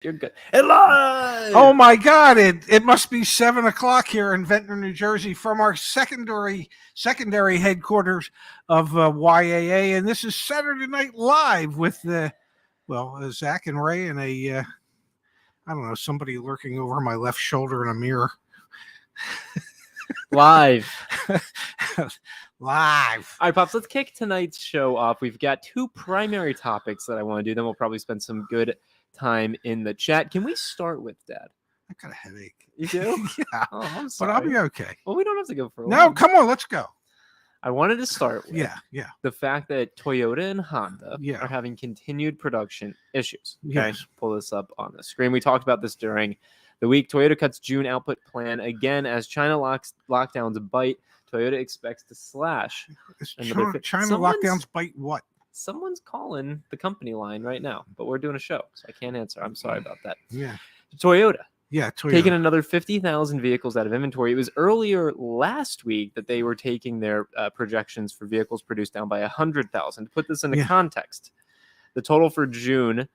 You're good. Hello! Oh my God! It must be 7:00 here in Ventnor, New Jersey, from our secondary headquarters of YAA, and this is Saturday Night Live with Zach and Ray and I don't know, somebody lurking over my left shoulder in a mirror. Live. Live. All right, Pops, let's kick tonight's show off. We've got two primary topics that I want to do. Then we'll probably spend some good time in the chat. Can we start with Dad? I got a headache. You do? Yeah. Oh, I'm sorry. But I'll be okay. Well, we don't have to go for a No, while. come on, let's go. I wanted to start with the fact that Toyota and Honda are having continued production issues. Okay? Yes. Pull this up on the screen. We talked about this during the week. Toyota cuts June output plan again as China lockdowns bite. Toyota expects to slash. China lockdowns bite what? Someone's calling the company line right now, but we're doing a show, so I can't answer. I'm sorry about that. Yeah. Toyota. Yeah, Toyota. Taking another 50,000 vehicles out of inventory. It was earlier last week that they were taking their projections for vehicles produced down by 100,000. To put this into context, the total for June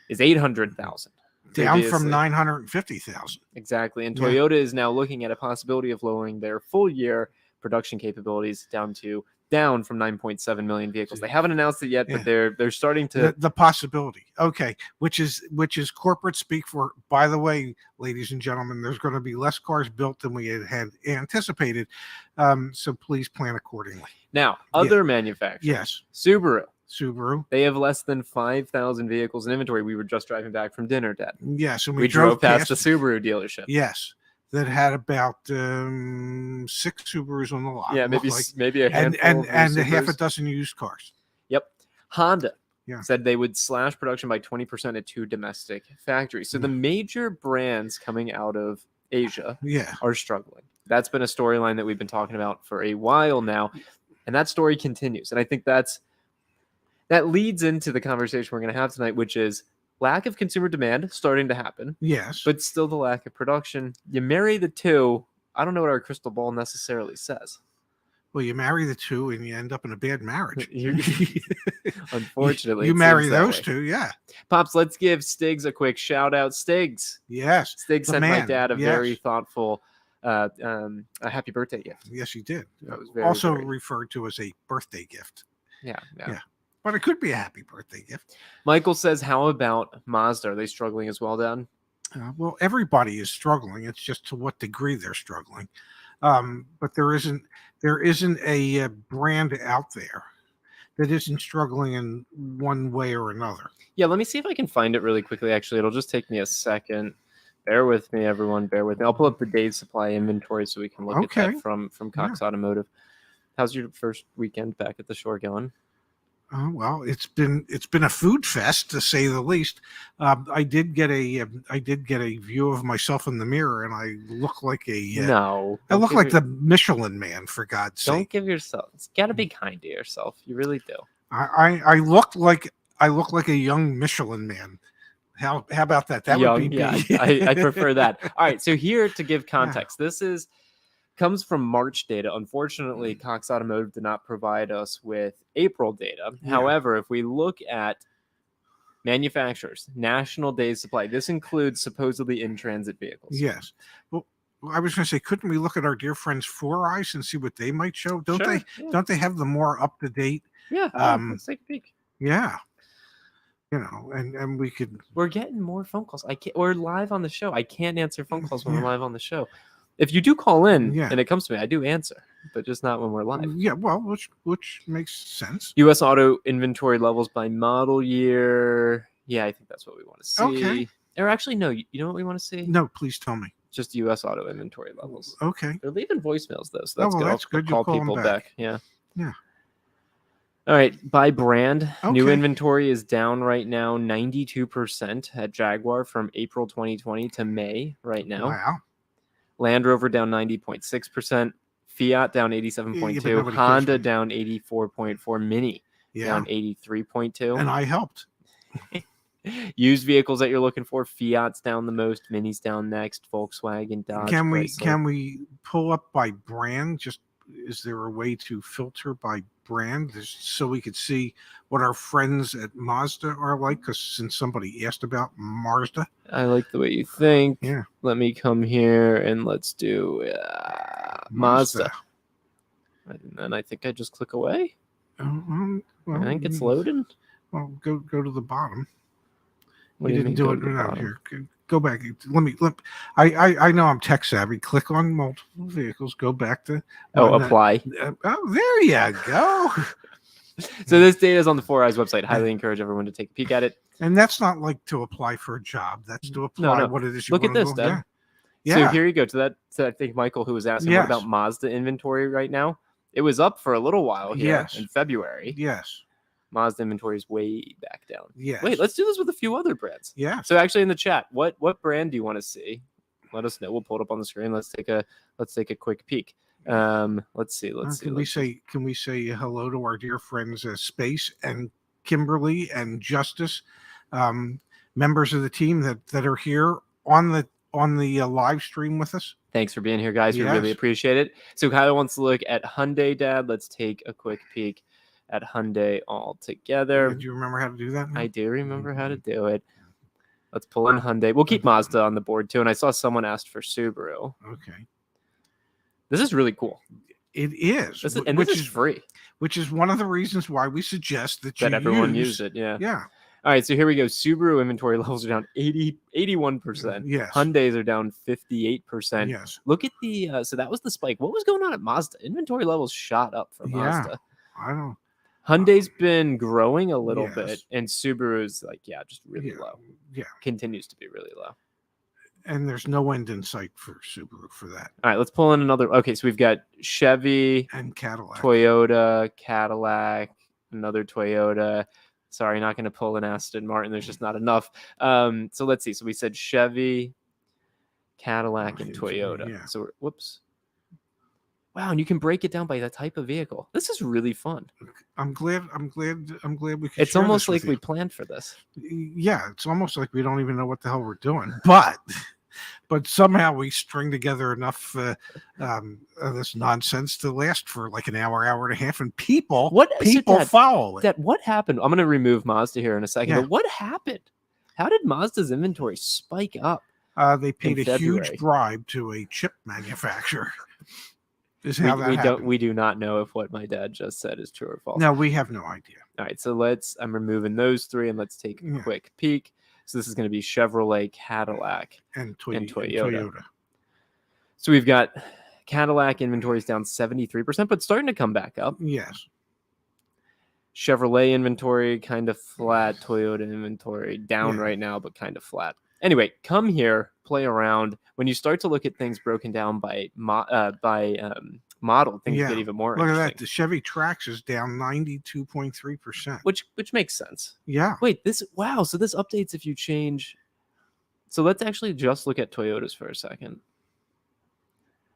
is 800,000. Down from 950,000. Exactly. And Toyota is now looking at a possibility of lowering their full year production capabilities down from 9.7 million vehicles. They haven't announced it yet, but they're starting to the possibility. Okay, which is corporate speak for. By the way, ladies and gentlemen, there's going to be less cars built than we had anticipated. So please plan accordingly. Now, other manufacturers. Yes, Subaru. They have less than 5,000 vehicles in inventory. We were just driving back from dinner, Dad. Yes, and we drove past the Subaru dealership. Yes. That had about 6 Subarus on the lot. Yeah, maybe a handful and a half a dozen used cars. Yep. Honda said they would slash production by 20% at 2 domestic factories. So the major brands coming out of Asia are struggling. That's been a storyline that we've been talking about for a while now, and that story continues. And I think that leads into the conversation we're going to have tonight, which is lack of consumer demand starting to happen. Yes. But still the lack of production. You marry the two. I don't know what our crystal ball necessarily says. Well, you marry the two and you end up in a bad marriage. Unfortunately. You marry those two, yeah. Pops, let's give Stiggs a quick shout out. Stiggs. Yes. Stiggs sent my dad a very thoughtful a happy birthday gift. Yes, he did. That was very referred to as a birthday gift. Yeah. But it could be a happy birthday gift. Michael says, how about Mazda? Are they struggling as well, Dad? Well, everybody is struggling. It's just to what degree they're struggling. But there isn't a brand out there that isn't struggling in one way or another. Yeah, let me see if I can find it really quickly. Actually, it'll just take me a second. Bear with me, everyone. Bear with me. I'll pull up the days supply inventory so we can look at that from Cox Automotive. How's your first weekend back at the shore going? Well, it's been a food fest, to say the least. I did get a view of myself in the mirror, and I look like I look like the Michelin Man, for God's sake. Don't give yourself. It's got to be kind to yourself. You really do. I look like a young Michelin Man. How about that? That young, would be I prefer that. All right. So here to give context, this comes from March data. Unfortunately, Cox Automotive did not provide us with April data. However, if we look at manufacturers, national days supply, this includes supposedly in-transit vehicles. Yes. Well, I was going to say, couldn't we look at our dear friends Four Eyes and see what they might show? Don't they have the more up-to-date? Yeah. Let's take a peek. Yeah. And we could. We're getting more phone calls. We're live on the show. I can't answer phone calls when we're live on the show. If you do call in and it comes to me, I do answer, but just not when we're live. Yeah, well, which makes sense. U.S. auto inventory levels by model year. Yeah, I think that's what we want to see. Okay. Or actually, no. You know what we want to see? No, please tell me. Just U.S. auto inventory levels. Okay. They're leaving voicemails, though, so that's good. That's good. I'll call people back. Yeah. Yeah. All right. By brand, new inventory is down right now 92% at Jaguar from April 2020 to May right now. Wow. Land Rover down 90.6%, Fiat down 87.2%, Honda down 84.4%, Mini down 83.2%. And I helped. Used vehicles that you're looking for, Fiat's down the most, Mini's down next, Volkswagen, Dodge. Can we pull up by brand? Just is there a way to filter by brand, so we could see what our friends at Mazda are like. Because since somebody asked about Mazda, I like the way you think. Yeah. Let me come here and let's do Mazda. And then I think I just click away. Well, I think it's loading. Well, go to the bottom. What do you didn't mean, do it right here. Go back. I know I'm tech savvy. Click on multiple vehicles. Go back to apply. There you go. So this data is on the 4eyes website. Highly encourage everyone to take a peek at it. And that's not like to apply for a job. That's to apply what it is you look want at this, to do. Dad. Yeah. So here you go. So I think Michael, who was asking what about Mazda inventory right now, it was up for a little while here in February. Yes. Mazda inventory is way back down. Yes. Wait, let's do this with a few other brands. Yeah. So actually in the chat, what brand do you want to see? Let us know. We'll pull it up on the screen. Let's take a quick peek. Let's see. Can we say hello to our dear friends Space and Kimberly and Justice, members of the team that are here on the live stream with us? Thanks for being here, guys. We really appreciate it. So Kyle wants to look at Hyundai, Dad. Let's take a quick peek at Hyundai all together. Do you remember how to do that? I do remember how to do it. Let's pull in Hyundai. We'll keep Mazda on the board too. And I saw someone asked for Subaru. Okay. This is really cool. It is. This is free. Which is one of the reasons why we suggest that everyone use it. Yeah. Yeah. All right, so here we go. Subaru inventory levels are down 81%. Yes. Hyundai's are down 58%. Yes. Look at the so that was the spike. What was going on at Mazda? Inventory levels shot up for Mazda. I don't. Hyundai's been growing a little bit, and Subaru's just really low. Yeah. Continues to be really low. And there's no end in sight for Subaru for that. All right, let's pull in another. Okay, so we've got Chevy and Cadillac, Toyota, Cadillac, another Toyota. Sorry, not going to pull an Aston Martin. There's just not enough. So let's see. So we said Chevy, Cadillac, and Toyota. Yeah. So whoops. Wow, and you can break it down by the type of vehicle. This is really fun. I'm glad we could. It's almost like we planned for this. Yeah, it's almost like we don't even know what the hell we're doing. But somehow we string together enough this nonsense to last for like an hour and a half, and people follow it. What happened? I'm going to remove Mazda here in a second. Yeah. But what happened? How did Mazda's inventory spike up? They paid a huge bribe to a chip manufacturer. We do not know if what my dad just said is true or false. No, we have no idea. All right, so I'm removing those three, and let's take a quick peek. So this is going to be Chevrolet, Cadillac, and Toyota. So we've got Cadillac inventory is down 73%, but starting to come back up. Yes. Chevrolet inventory kind of flat. Toyota inventory down right now, but kind of flat. Anyway, come here, play around. When you start to look at things broken down by model, things get even more interesting. Look at that. The Chevy Trax is down 92.3%. Which makes sense. Yeah. Wait, so this updates if you change. So let's actually just look at Toyotas for a second.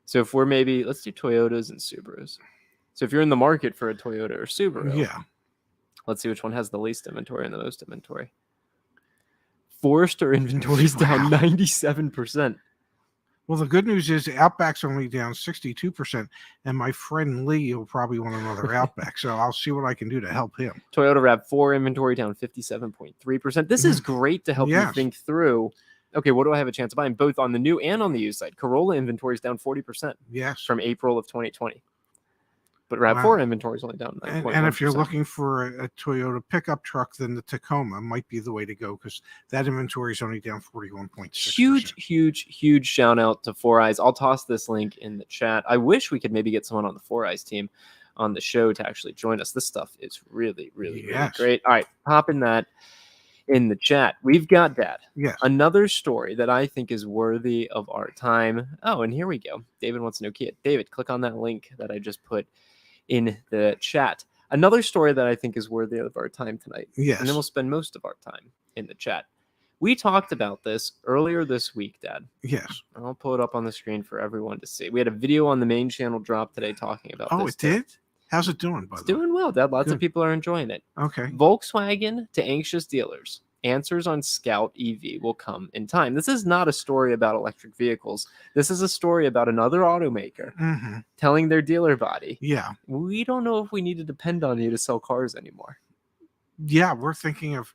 So if we're let's do Toyotas and Subarus. So if you're in the market for a Toyota or Subaru, let's see which one has the least inventory and the most inventory. Forester inventory is down 97%. Well, the good news is Outback's only down 62%, and my friend Lee will probably want another Outback, so I'll see what I can do to help him. Toyota RAV4 inventory down 57.3%. This is great to help you think through, okay, what do I have a chance of buying, both on the new and on the used side? Corolla inventory is down 40% from April of 2020. But RAV4 inventory is only down 9.1%. And if you're looking for a Toyota pickup truck, then the Tacoma might be the way to go, because that inventory is only down 41.6%. Huge shout out to 4eyes. I'll toss this link in the chat. I wish we could maybe get someone on the 4eyes team on the show to actually join us. This stuff is really great. All right, pop in that in the chat. We've got another story that I think is worthy of our time. Oh, and here we go. David wants to know, David, click on that link that I just put in the chat. Another story that I think is worthy of our time tonight. Yes. And then we'll spend most of our time in the chat. We talked about this earlier this week, Dad. Yes. I'll pull it up on the screen for everyone to see. We had a video on the main channel drop today talking about this. Oh, it did? How's it doing, by the way? It's doing well, Dad. Lots of people are enjoying it. Okay. Volkswagen to anxious dealers. answers on Scout EV will come in time. This is not a story about electric vehicles. This is a story about another automaker telling their dealer body, we don't know if we need to depend on you to sell cars anymore. Yeah, we're thinking of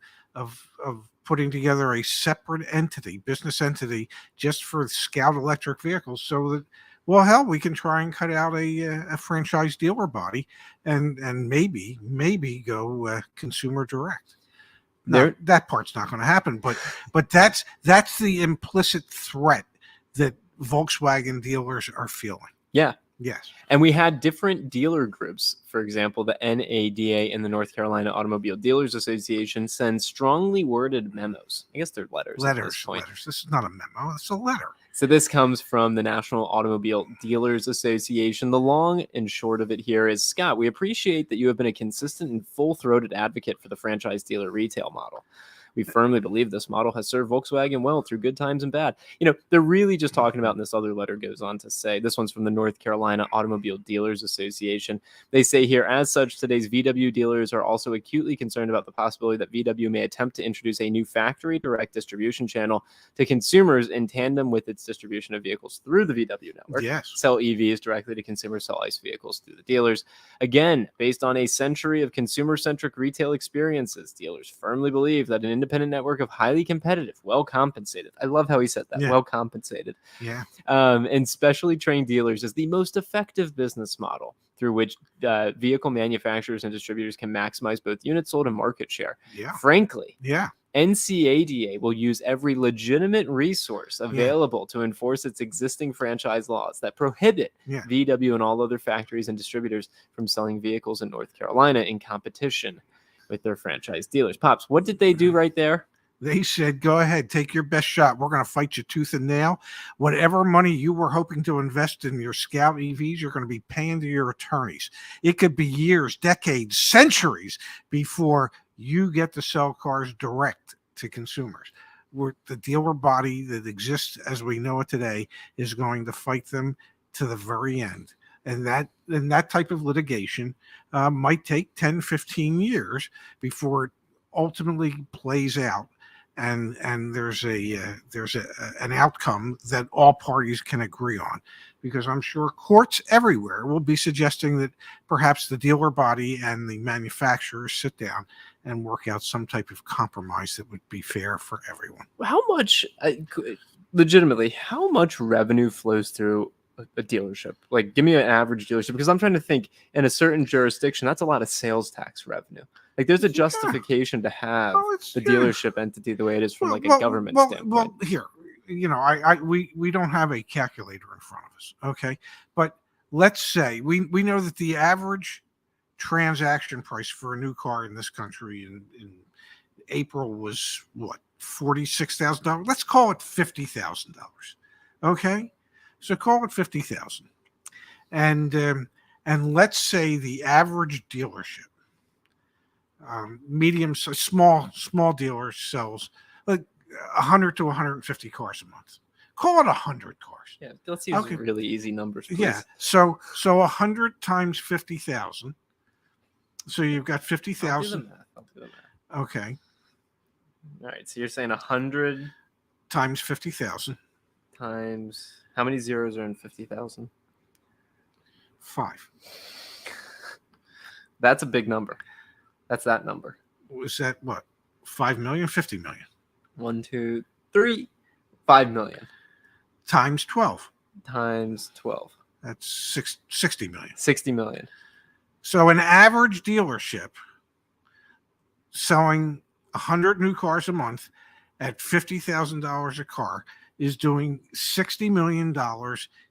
putting together a separate entity, business entity, just for Scout electric vehicles, so that, well, hell, we can try and cut out a franchise dealer body, and maybe go consumer direct. No, that part's not going to happen, but that's the implicit threat that Volkswagen dealers are feeling. Yeah. Yes. And we had different dealer groups. For example, the NADA and the North Carolina Automobile Dealers Association send strongly worded memos. I guess they're letters at this point. This is not a memo. It's a letter. So this comes from the National Automobile Dealers Association. The long and short of it here is, Scott, we appreciate that you have been a consistent and full-throated advocate for the franchise dealer retail model. We firmly believe this model has served Volkswagen well through good times and bad. They're really just talking about, and this other letter goes on to say, this one's from the North Carolina Automobile Dealers Association. They say here, as such, today's VW dealers are also acutely concerned about the possibility that VW may attempt to introduce a new factory direct distribution channel to consumers in tandem with its distribution of vehicles through the VW network. Yes. Sell EVs directly to consumers, sell ICE vehicles through the dealers. Again, based on a century of consumer-centric retail experiences, dealers firmly believe that an independent network of highly competitive, well-compensated, I love how he said that, well-compensated, and specially trained dealers is the most effective business model through which vehicle manufacturers and distributors can maximize both units sold and market share. Frankly, NCADA will use every legitimate resource available to enforce its existing franchise laws that prohibit VW and all other factories and distributors from selling vehicles in North Carolina in competition with their franchise dealers. Pops, what did they do right there? They said, go ahead, take your best shot. We're going to fight you tooth and nail. Whatever money you were hoping to invest in your Scout EVs, you're going to be paying to your attorneys. It could be years, decades, centuries before you get to sell cars direct to consumers. The dealer body that exists as we know it today is going to fight them to the very end. And that type of litigation might take 10, 15 years before it ultimately plays out. And there's an outcome that all parties can agree on, because I'm sure courts everywhere will be suggesting that perhaps the dealer body and the manufacturers sit down and work out some type of compromise that would be fair for everyone. How much, legitimately, how much revenue flows through a dealership? Like, give me an average dealership, because I'm trying to think, in a certain jurisdiction, that's a lot of sales tax revenue. Like, there's a justification to have the dealership entity the way it is from a government standpoint. Well, here, we don't have a calculator in front of us, okay? But let's say we know that the average transaction price for a new car in this country in April was what, $46,000? Let's call it $50,000, okay? So call it $50,000, and let's say the average dealership, small dealer sells like 100 to 150 cars a month. Call it 100 cars. Yeah, let's use really easy numbers, please. Yeah, so 100 times 50,000. So you've got 50,000. I'll do the math. Okay. All right, so you're saying 100 times 50,000 times. How many zeros are in 50,000? 5. That's a big number. That's that number. Was that what? 5 million? 50 million? 1, 2, 3. 5 million. Times 12. Times 12. That's 60 million. 60 million. So an average dealership selling 100 new cars a month at $50,000 a car is doing $60 million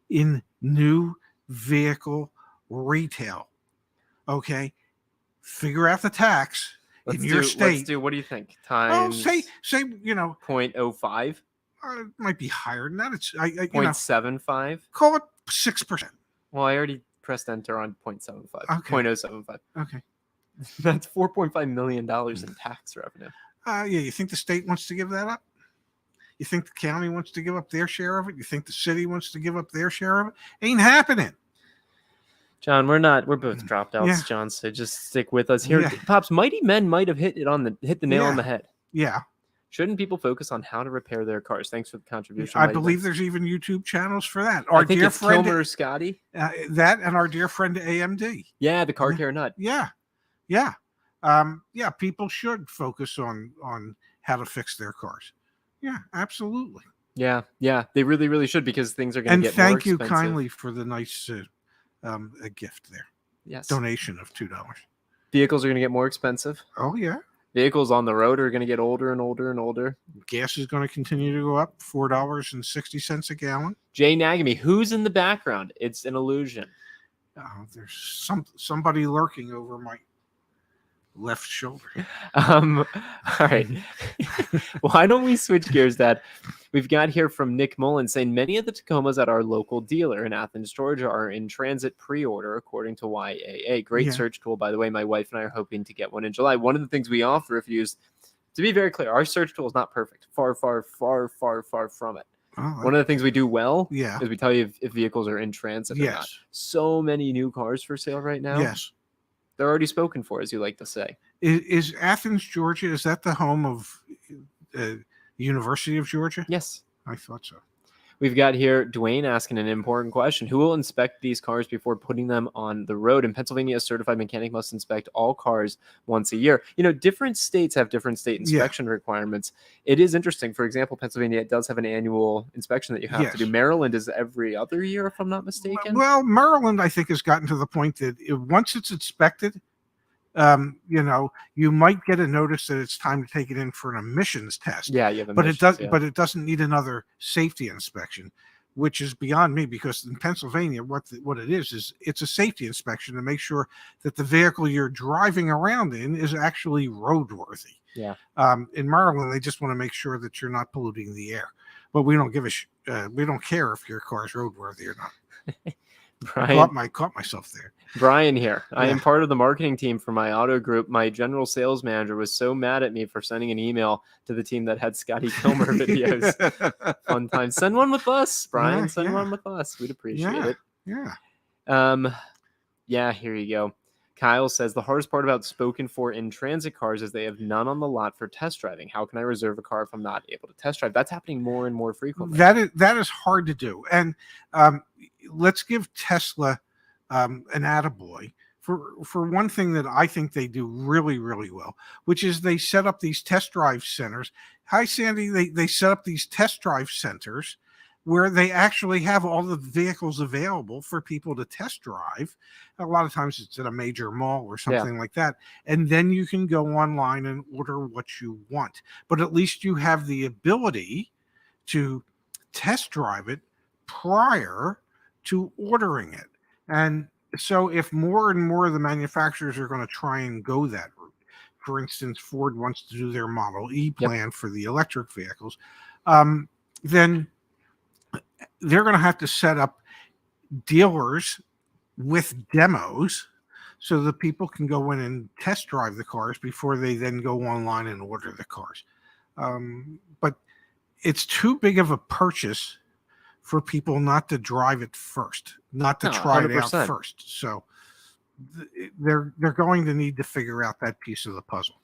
in new vehicle retail. Okay, figure out the tax in your state. Let's do. What do you think? Times. Say 0.05. It might be higher than that. It's 0.75. Call it 6%. Well, I already pressed enter on 0.75. Okay. 0.075. Okay, that's $4.5 million in tax revenue. You think the state wants to give that up? You think the county wants to give up their share of it? You think the city wants to give up their share of it? Ain't happening. John, we're both dropouts, John, so just stick with us here. Yeah. Pops, Mighty Men might have hit the nail on the head. Yeah. Shouldn't people focus on how to repair their cars? Thanks for the contribution. I believe there's even YouTube channels for that. I think it's Kilmer Scotty. That and our dear friend AMD. Yeah, the car care nut. Yeah. People should focus on how to fix their cars. Yeah, absolutely. Yeah, they really, really should, because things are going to get more expensive. And thank you kindly for the nice a gift there. Yes. Donation of $2. Vehicles are going to get more expensive. Oh, yeah. Vehicles on the road are going to get older and older and older. Gas is going to continue to go up, $4.60 a gallon. Jay Nagamy, who's in the background? It's an illusion. There's somebody lurking over my left shoulder. All right. Why don't we switch gears, Dad? We've got here from Nick Mullen saying many of the Tacomas at our local dealer in Athens, Georgia are in transit pre-order, according to YAA. Great search tool, by the way. My wife and I are hoping to get one in July. One of the things we offer, if used, to be very clear, our search tool is not perfect. Far, far, far, far, far from it. One of the things we do well is we tell you if vehicles are in transit or not. So many new cars for sale right now. Yes. They're already spoken for, as you like to say. Is Athens, Georgia, is that the home of University of Georgia? Yes. I thought so. We've got here Dwayne asking an important question. Who will inspect these cars before putting them on the road? In Pennsylvania, a certified mechanic must inspect all cars once a year. Different states have different state inspection requirements. It is interesting. For example, Pennsylvania does have an annual inspection that you have to do. Maryland is every other year, if I'm not mistaken. Well, Maryland, I think, has gotten to the point that once it's inspected, you might get a notice that it's time to take it in for an emissions test. Yeah, you have emissions, but it doesn't need another safety inspection, which is beyond me, because in Pennsylvania, what it is it's a safety inspection to make sure that the vehicle you're driving around in is actually roadworthy. Yeah. In Maryland, they just want to make sure that you're not polluting the air, but we don't we don't care if your car is roadworthy or not. Brian, I caught myself there. Brian here. Yeah. I am part of the marketing team for my auto group. My general sales manager was so mad at me for sending an email to the team that had Scotty Kilmer videos. Fun time. Send one with us, Brian. Send one with us. We'd appreciate it. Yeah. Here you go. Kyle says the hardest part about spoken for in transit cars is they have none on the lot for test driving. How can I reserve a car if I'm not able to test drive? That's happening more and more frequently. That is hard to do. And let's give Tesla an attaboy for one thing that I think they do really, really well, which is they set up these test drive centers. Hi, Sandy. They set up these test drive centers where they actually have all the vehicles available for people to test drive. A lot of times it's at a major mall or something like that. And then you can go online and order what you want. But at least you have the ability to test drive it prior to ordering it. And so if more and more of the manufacturers are going to try and go that route, for instance, Ford wants to do their Model E plan for the electric vehicles, then they're going to have to set up dealers with demos so that people can go in and test drive the cars before they then go online and order the cars. But it's too big of a purchase for people not to drive it first, not to try 100%. It out first. So they're going to need to figure out that piece of the puzzle.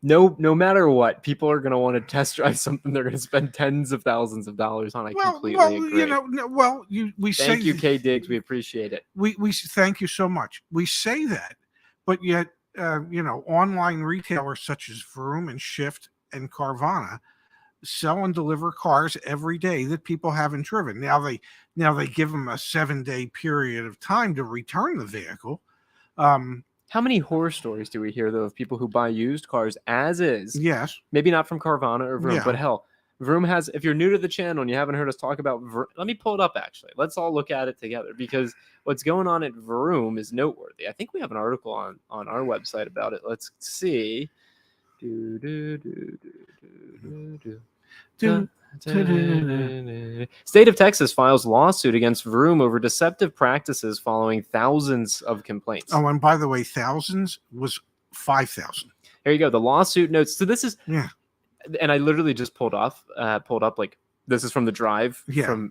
No matter what, people are going to want to test drive something they're going to spend tens of thousands of dollars on. I completely agree. Thank you, Kay Diggs. We appreciate it. We thank you so much. We say that, but yet, online retailers such as Vroom and Shift and Carvana sell and deliver cars every day that people haven't driven. Now they give them a 7-day period of time to return the vehicle. How many horror stories do we hear, though, of people who buy used cars as is? Yes. Maybe not from Carvana or Vroom, but hell, Vroom has, if you're new to the channel and you haven't heard us talk about Vroom, let me pull it up, actually. Let's all look at it together, because what's going on at Vroom is noteworthy. I think we have an article on our website about it. Let's see. State of Texas files lawsuit against Vroom over deceptive practices following thousands of complaints. Oh, and by the way, thousands was 5,000. There you go. The lawsuit notes. So this is, and I literally just pulled up like This is from the drive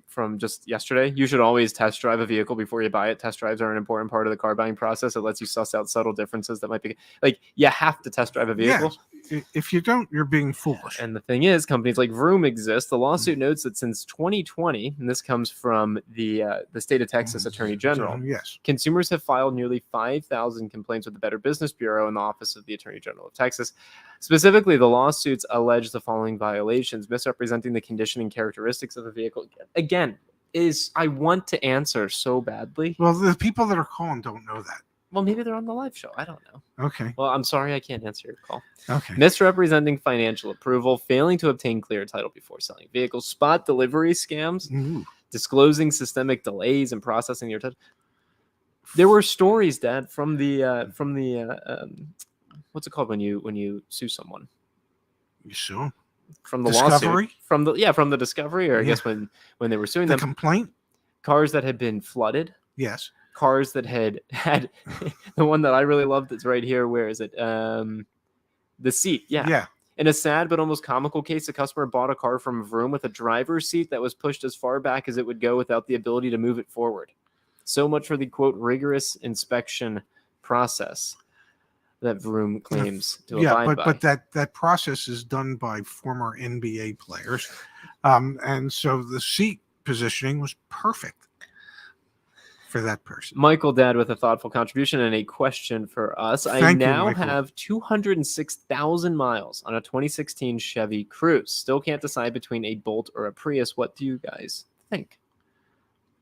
from just yesterday. You should always test drive a vehicle before you buy it. Test drives are an important part of the car buying process. It lets you suss out subtle differences that might be like you have to test drive a vehicle. Yes. If you don't, you're being foolish. And the thing is, companies like Vroom exist. The lawsuit notes that since 2020, and this comes from the state of Texas Attorney General, consumers have filed nearly 5,000 complaints with the Better Business Bureau and the Office of the Attorney General of Texas. Specifically, the lawsuits allege the following violations: misrepresenting the condition and characteristics of the vehicle. Again, I want to answer so badly. Well, the people that are calling don't know that. Well, maybe they're on the live show. I don't know. Okay. Well, I'm sorry I can't answer your call. Okay. Misrepresenting financial approval, failing to obtain clear title before selling vehicles, spot delivery scams, disclosing systemic delays in processing your title. There were stories, Dad, from the what's it called when you sue someone? You sue? From the discovery? Lawsuit, from the discovery, or I guess when they were suing the them. Complaint? Cars that had been flooded. Yes. Cars that had the one that I really loved that's right here. Where is it? The seat. Yeah. In a sad but almost comical case, a customer bought a car from Vroom with a driver's seat that was pushed as far back as it would go without the ability to move it forward. So much for the, quote, rigorous inspection process that Vroom claims to abide by. But that process is done by former NBA players. And so the seat positioning was perfect for that person. Michael, Dad, with a thoughtful contribution and a question for us. I now have 206,000 miles on a 2016 Chevy Cruze. Still can't decide between a Bolt or a Prius. What do you guys think?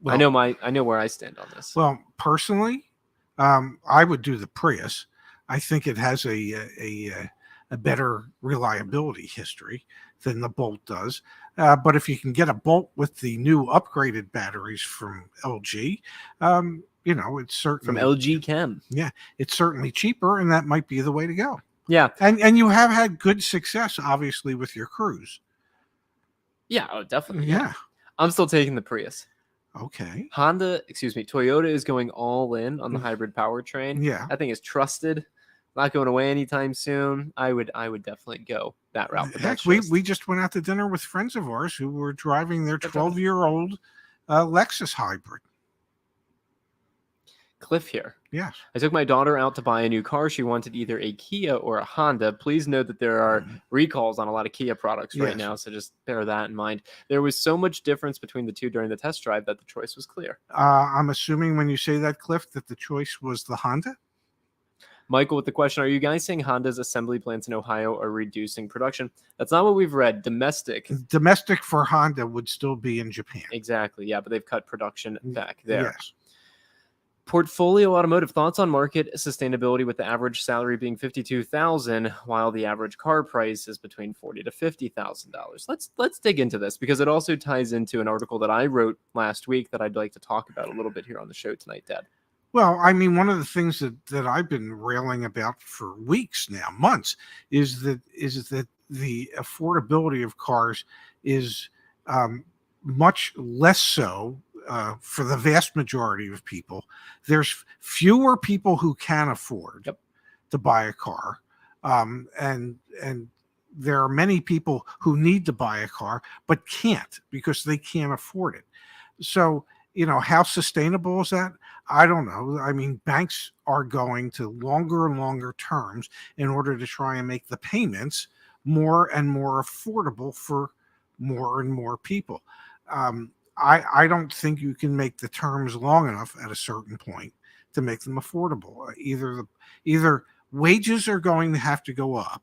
Well, I know where I stand on this. Well, personally, I would do the Prius. I think it has a better reliability history than the Bolt does. But if you can get a Bolt with the new upgraded batteries from LG, it's certainly from LG Chem. Yeah, it's certainly cheaper, and that might be the way to go. Yeah, and you have had good success, obviously, with your Cruze. Yeah, definitely. Yeah, I'm still taking the Prius. Okay. Toyota is going all in on the hybrid powertrain. Yeah, I think it's trusted. Not going away anytime soon. I would definitely go that route. Heck, we just went out to dinner with friends of ours who were driving their 12-year-old Lexus hybrid. Cliff here. Yes. I took my daughter out to buy a new car. She wanted either a Kia or a Honda. Please note that there are recalls on a lot of Kia products right now, so just bear that in mind. There was so much difference between the two during the test drive that the choice was clear. I'm assuming when you say that, Cliff, that the choice was the Honda? Michael with the question, are you guys saying Honda's assembly plants in Ohio are reducing production? That's not what we've read. Domestic for Honda would still be in Japan. Exactly, yeah, but they've cut production back there. Yes. Portfolio Automotive, thoughts on market sustainability with the average salary being $52,000 while the average car price is between $40,000 to $50,000. Let's dig into this because it also ties into an article that I wrote last week that I'd like to talk about a little bit here on the show tonight, Dad. Well, I mean, one of the things that I've been railing about for weeks now, months, is that the affordability of cars is much less so for the vast majority of people. There's fewer people who can afford to buy a car, and there are many people who need to buy a car but can't because they can't afford it. So, how sustainable is that? I don't know. I mean, banks are going to longer and longer terms in order to try and make the payments more and more affordable for more and more people. I don't think you can make the terms long enough at a certain point to make them affordable. Either wages are going to have to go up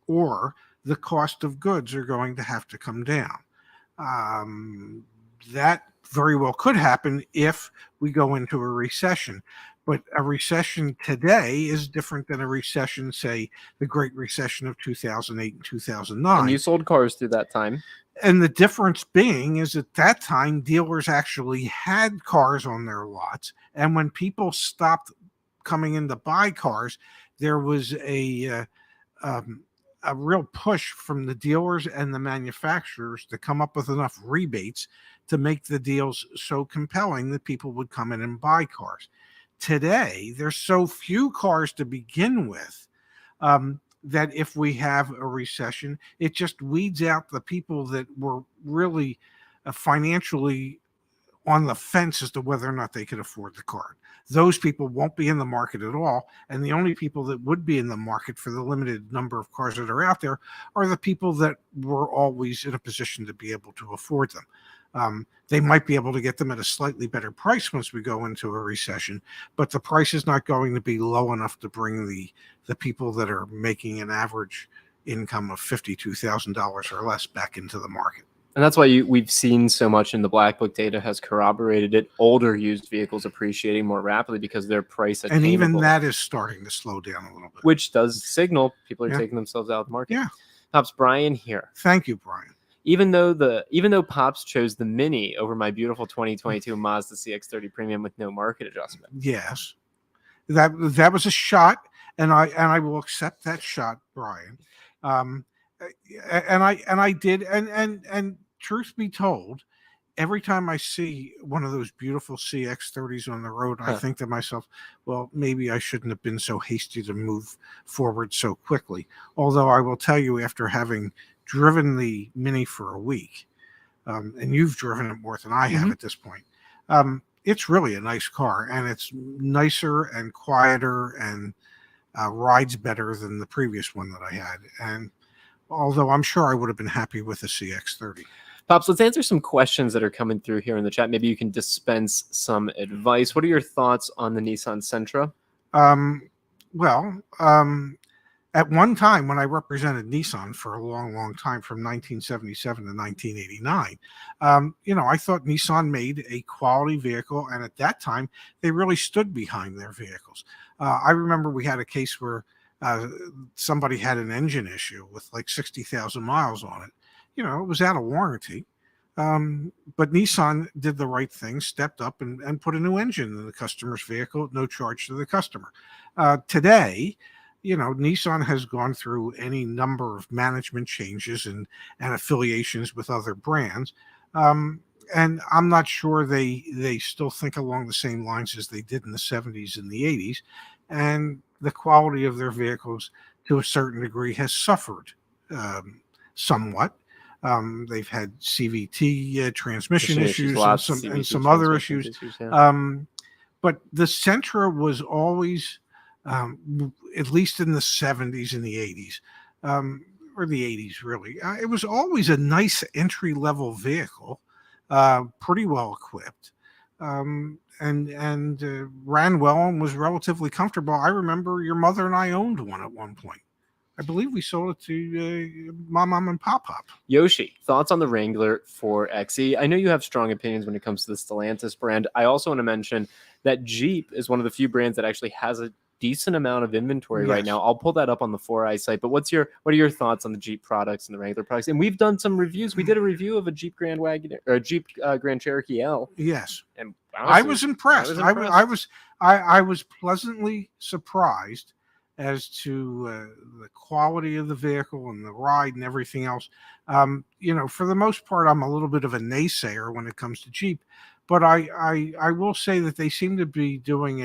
or the cost of goods are going to have to come down. That very well could happen if we go into a recession. But a recession today is different than a recession, say, the Great Recession of 2008 and 2009. And you sold cars through that time. And the difference being is at that time, dealers actually had cars on their lots. And when people stopped coming in to buy cars, there was a real push from the dealers and the manufacturers to come up with enough rebates to make the deals so compelling that people would come in and buy cars. Today, there's so few cars to begin with. that if we have a recession, it just weeds out the people that were really financially on the fence as to whether or not they could afford the car. Those people won't be in the market at all. And the only people that would be in the market for the limited number of cars that are out there are the people that were always in a position to be able to afford them. They might be able to get them at a slightly better price once we go into a recession, but the price is not going to be low enough to bring the people that are making an average income of $52,000 or less back into the market. And that's why we've seen so much in the Black Book data has corroborated it. Older used vehicles appreciating more rapidly because their price attainable. And even that is starting to slow down a little bit. Which does signal people are taking themselves out of the market. Yeah. Pops, Brian here. Thank you, Brian. Even though Pops chose the Mini over my beautiful 2022 Mazda CX-30 Premium with no market adjustment. Yes. That was a shot, and I will accept that shot, Brian. And I did, and truth be told, every time I see one of those beautiful CX-30s on the road, I think to myself, well, maybe I shouldn't have been so hasty to move forward so quickly. Although I will tell you, after having driven the Mini for a week, and you've driven it more than I have at this point, it's really a nice car, and it's nicer and quieter and rides better than the previous one that I had. And although I'm sure I would have been happy with the CX-30. Pops, let's answer some questions that are coming through here in the chat. Maybe you can dispense some advice. What are your thoughts on the Nissan Sentra? At one time when I represented Nissan for a long, long time, from 1977 to 1989, I thought Nissan made a quality vehicle, and at that time they really stood behind their vehicles. I remember we had a case where somebody had an engine issue with like 60,000 miles on it. It was out of warranty. But Nissan did the right thing, stepped up and put a new engine in the customer's vehicle at no charge to the customer. Today, Nissan has gone through any number of management changes and affiliations with other brands. And I'm not sure they still think along the same lines as they did in the 70s and the 80s. And the quality of their vehicles, to a certain degree, has suffered somewhat. They've had CVT transmission issues and some other issues. But the Sentra was always, at least in the 70s and the 80s, or the 80s really, it was always a nice entry-level vehicle, pretty well equipped. And ran well and was relatively comfortable. I remember your mother and I owned one at one point. I believe we sold it to Mom and Pop. Yoshi, thoughts on the Wrangler 4xe? I know you have strong opinions when it comes to the Stellantis brand. I also want to mention that Jeep is one of the few brands that actually has a decent amount of inventory right now. I'll pull that up on the 4i site. But what are your thoughts on the Jeep products and the Wrangler products? And we've done some reviews. We did a review of a Jeep Grand Wagoneer or a Jeep Grand Cherokee L. Yes, and honestly, I was impressed. I was pleasantly surprised as to the quality of the vehicle and the ride and everything else. For the most part, I'm a little bit of a naysayer when it comes to Jeep, but I will say that they seem to be doing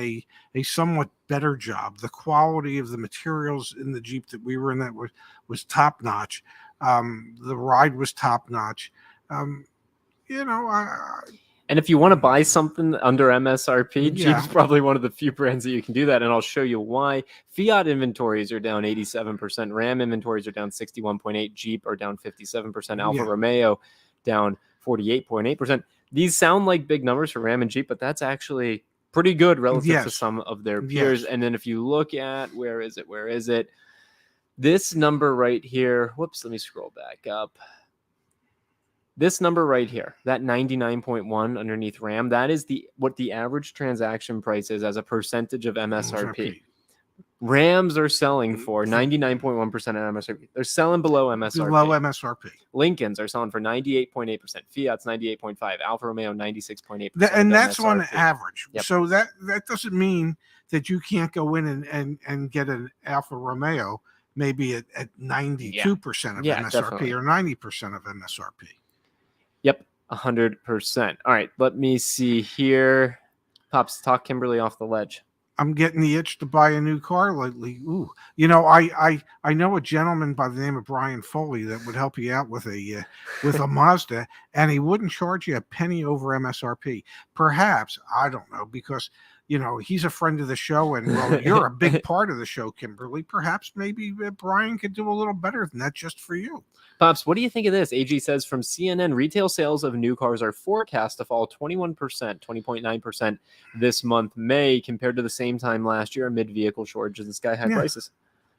a somewhat better job. The quality of the materials in the Jeep that we were in that was top notch. The ride was top notch. And if you want to buy something under MSRP, Jeep's probably one of the few brands that you can do that. And I'll show you why. Fiat inventories are down 87%. Ram inventories are down 61.8%. Jeep are down 57%. Alfa Romeo down 48.8%. These sound like big numbers for Ram and Jeep, but that's actually pretty good relative to some of their peers. And then if you look at, where is it? This number right here. Whoops, let me scroll back up. This number right here, that 99.1 underneath RAM, that is what the average transaction price is as a percentage of MSRP. Rams are selling for 99.1% of MSRP. They're selling below MSRP. Below MSRP. Lincolns are selling for 98.8%. Fiat's 98.5%. Alfa Romeo 96.8%. And that's on average. Yep. So that doesn't mean that you can't go in and get an Alfa Romeo maybe at 92% of MSRP definitely. Or 90% of MSRP. Yep, 100%. All right, let me see here. Pops, talk Kimberly off the ledge. I'm getting the itch to buy a new car lately. Ooh, you know, I know a gentleman by the name of Brian Foley that would help you out with a Mazda, and he wouldn't charge you a penny over MSRP. Perhaps, I don't know, because you know he's a friend of the show, and well, you're a big part of the show, Kimberly. Perhaps maybe Brian could do a little better than that just for you. Pops, what do you think of this? AG says from CNN, retail sales of new cars are forecast to fall 21%, 20.9% this month, May, compared to the same time last year amid vehicle shortages and sky-high prices.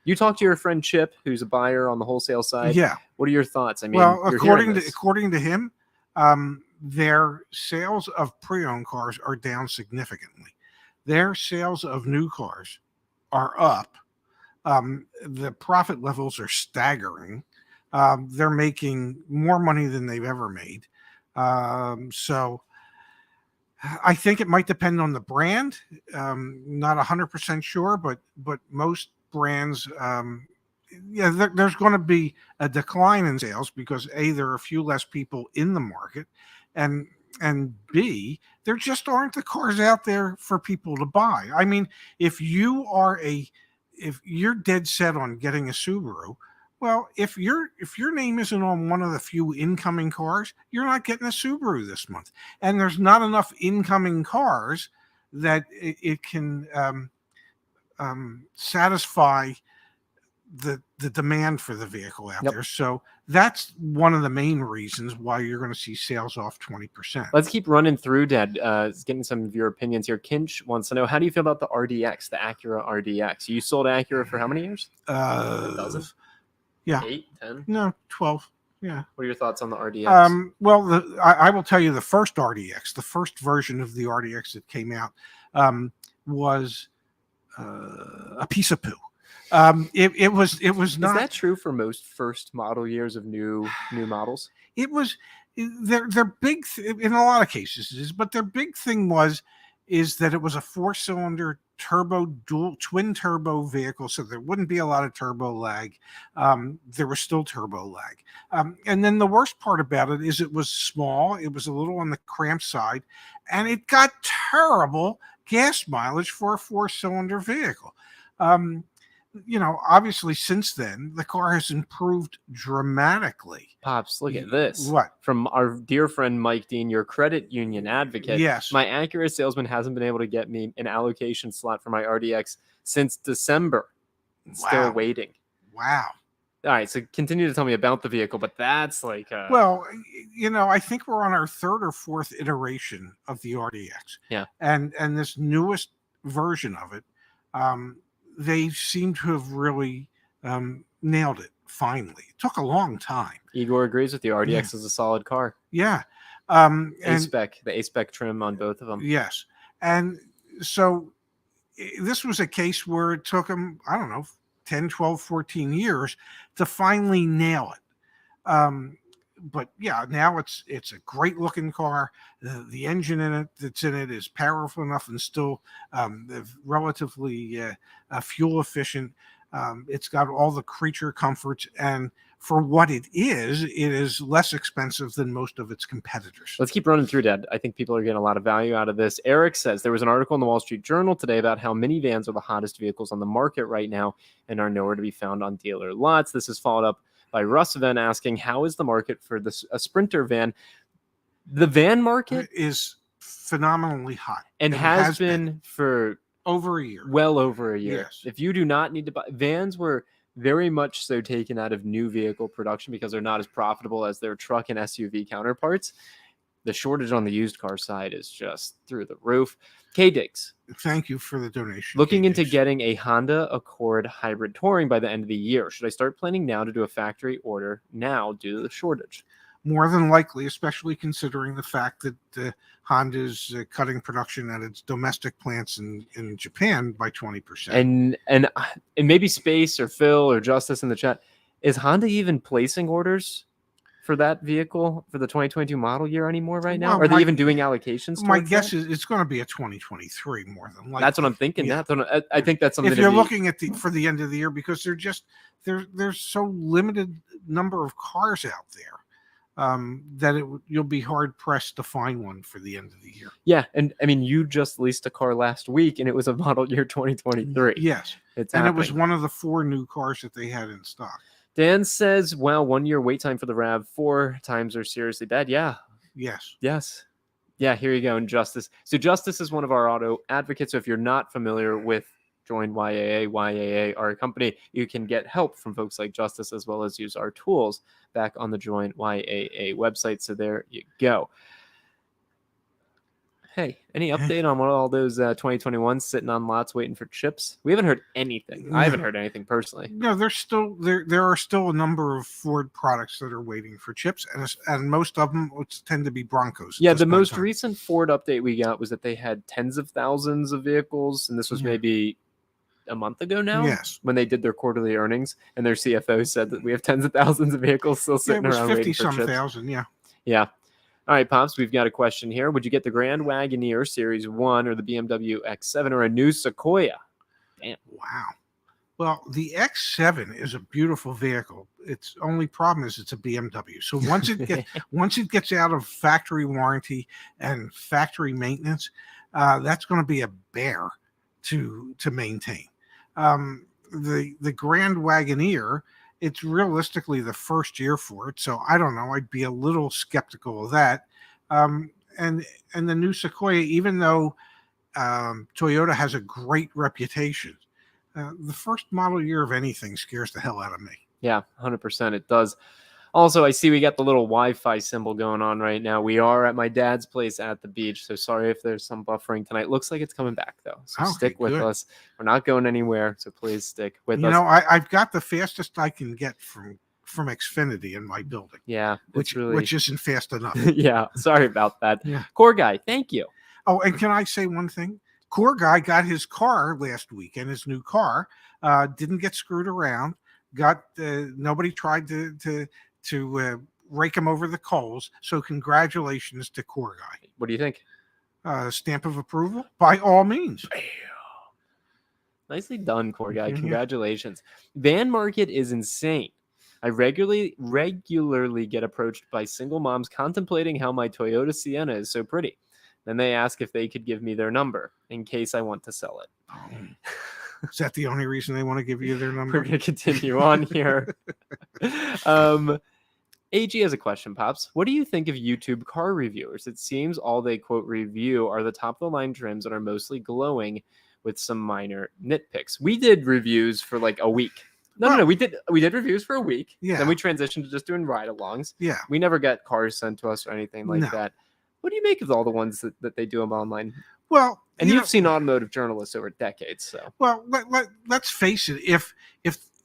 You talked to your friend Chip, who's a buyer on the wholesale side. Yeah. What are your thoughts? I mean, well, according to him, their sales of pre-owned cars are down significantly. Their sales of new cars are up. The profit levels are staggering. They're making more money than they've ever made. So I think it might depend on the brand. Not 100% sure, but most brands, there's going to be a decline in sales because A, there are a few less people in the market, and B, there just aren't the cars out there for people to buy. I mean, if you're dead set on getting a Subaru, well, if your name isn't on one of the few incoming cars, you're not getting a Subaru this month. And there's not enough incoming cars that it can satisfy the demand for the vehicle out there. So that's one of the main reasons why you're going to see sales off 20%. Let's keep running through, Dad. Getting some of your opinions here. Kinch wants to know, how do you feel about the RDX, the Acura RDX? You sold Acura for how many years? A dozen? Yeah. 8, 10? No, 12. Yeah. What are your thoughts on the RDX? Well, I will tell you the first RDX, the first version of the RDX that came out was a piece of poo. It was not. Is that true for most first model years of new models? It was their big in a lot of cases, but their big thing is that it was a 4-cylinder turbo twin turbo vehicle, so there wouldn't be a lot of turbo lag. There was still turbo lag, and then the worst part about it is it was small. It was a little on the cramped side, and it got terrible gas mileage for a 4-cylinder vehicle. You know, obviously since then the car has improved dramatically. Pops, look at this. What? From our dear friend Mike Dean, your credit union advocate. Yes. My Acura salesman hasn't been able to get me an allocation slot for my RDX since December. Still waiting. Wow. All right, so continue to tell me about the vehicle, but that's like well, you know, I think we're on our 3rd or 4th iteration of the RDX. Yeah. And this newest version of it, they seem to have really nailed it finally. It took a long time. Igor agrees with you. RDX is a solid car. Yeah. the A-spec trim on both of them. Yes. And so this was a case where it took them, I don't know, 10, 12, 14 years to finally nail it. But yeah, now it's a great looking car. The engine that's in it is powerful enough and still relatively fuel efficient. It's got all the creature comforts, and for what it is less expensive than most of its competitors. Let's keep running through, Dad. I think people are getting a lot of value out of this. Eric says there was an article in the Wall Street Journal today about how minivans are the hottest vehicles on the market right now and are nowhere to be found on dealer lots. This is followed up by Russ Van asking, how is the market for a Sprinter van? The van market is phenomenally hot and has been for over a year. Well over a year. Yes. If you do not need to buy, vans were very much so taken out of new vehicle production because they're not as profitable as their truck and SUV counterparts. The shortage on the used car side is just through the roof. K-Diggs. Thank you for the donation. Looking into getting a Honda Accord hybrid touring by the end of the year. Should I start planning now to do a factory order now due to the shortage? More than likely, especially considering the fact that Honda's cutting production at its domestic plants in Japan by 20%. And maybe Space or Phil or Justice in the chat, is Honda even placing orders for that vehicle for the 2022 model year anymore right now? Are they even doing allocations? My guess is it's going to be a 2023 more than likely. That's what I'm thinking. Yeah. I think that's something. If you're looking at for the end of the year, because there's so limited number of cars out there. that you'll be hard pressed to find one for the end of the year. Yeah, and I mean, you just leased a car last week, and it was a model year 2023. Yes, it's and happening. It was one of the 4 new cars that they had in stock. Dan says, "Wow, 1 year wait time for the RAV4 times are seriously bad." Yeah. Yes. Yeah, here you go. And Justice. So Justice is one of our auto advocates. So if you're not familiar with Join YAA, our company, you can get help from folks like Justice as well as use our tools back on the Join YAA website. So there you go. Hey, any update on what all those 2021s sitting on lots waiting for chips? We haven't heard anything. I haven't heard anything personally. No, there are still a number of Ford products that are waiting for chips, and most of them tend to be Broncos. Yeah, the most recent Ford update we got was that they had tens of thousands of vehicles, and this was maybe a month ago now. Yes, when they did their quarterly earnings, and their CFO said that we have tens of thousands of vehicles still sitting around waiting for chips. 50-some thousand. Yeah. All right, Pops, we've got a question here. Would you get the Grand Wagoneer Series 1 or the BMW X7 or a new Sequoia? Damn. Wow. Well, the X7 is a beautiful vehicle. Its only problem is it's a BMW. So once it gets out of factory warranty and factory maintenance, that's going to be a bear to maintain. The Grand Wagoneer, it's realistically the first year for it, so I don't know. I'd be a little skeptical of that. And the new Sequoia, even though Toyota has a great reputation, the first model year of anything scares the hell out of me. Yeah, 100% it does. Also, I see we got the little Wi-Fi symbol going on right now. We are at my dad's place at the beach, so sorry if there's some buffering tonight. Looks like it's coming back, though, so stick with us. We're not going anywhere, so please stick with us. You know, I've got the fastest I can get from Xfinity in my building. Yeah, which isn't fast enough. Yeah, sorry about that. Yeah. Core Guy, thank you. Oh, and can I say one thing? Core Guy got his car last week, and his new car didn't get screwed around. Nobody tried to rake him over the coals. So congratulations to Core Guy. What do you think? Stamp of approval? By all means. Nicely done, Core Guy. Congratulations. Van market is insane. I regularly get approached by single moms contemplating how my Toyota Sienna is so pretty. Then they ask if they could give me their number in case I want to sell it. Is that the only reason they want to give you their number? We're going to continue on here. AG has a question, Pops. What do you think of YouTube car reviewers? It seems all they quote review are the top of the line trims that are mostly glowing with some minor nitpicks. We did reviews for like a week. No. We did reviews for a week. Yeah. Then we transitioned to just doing ride-alongs. Yeah. We never got cars sent to us or anything like that. What do you make of all the ones that they do them online? Well, and you've seen automotive journalists over decades, so. Well, let's face it.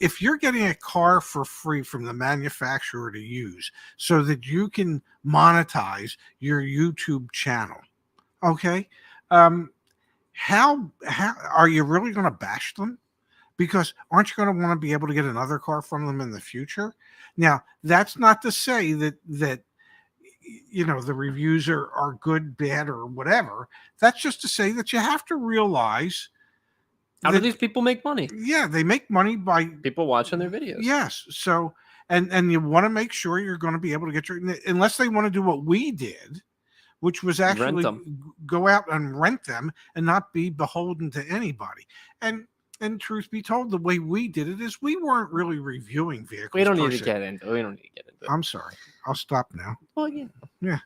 If you're getting a car for free from the manufacturer to use so that you can monetize your YouTube channel, okay, how are you really going to bash them? Because aren't you going to want to be able to get another car from them in the future? Now, that's not to say that the reviews are good, bad, or whatever. That's just to say that you have to realize how do these people make money? Yeah, they make money by people watching their videos. Yes. So, and you want to make sure you're going to be able to get unless they want to do what we did, which was actually go out and rent them and not be beholden to anybody. And truth be told, the way we did it is we weren't really reviewing vehicles. We don't need to get into it. I'm sorry. I'll stop now. Well, yeah. Yeah.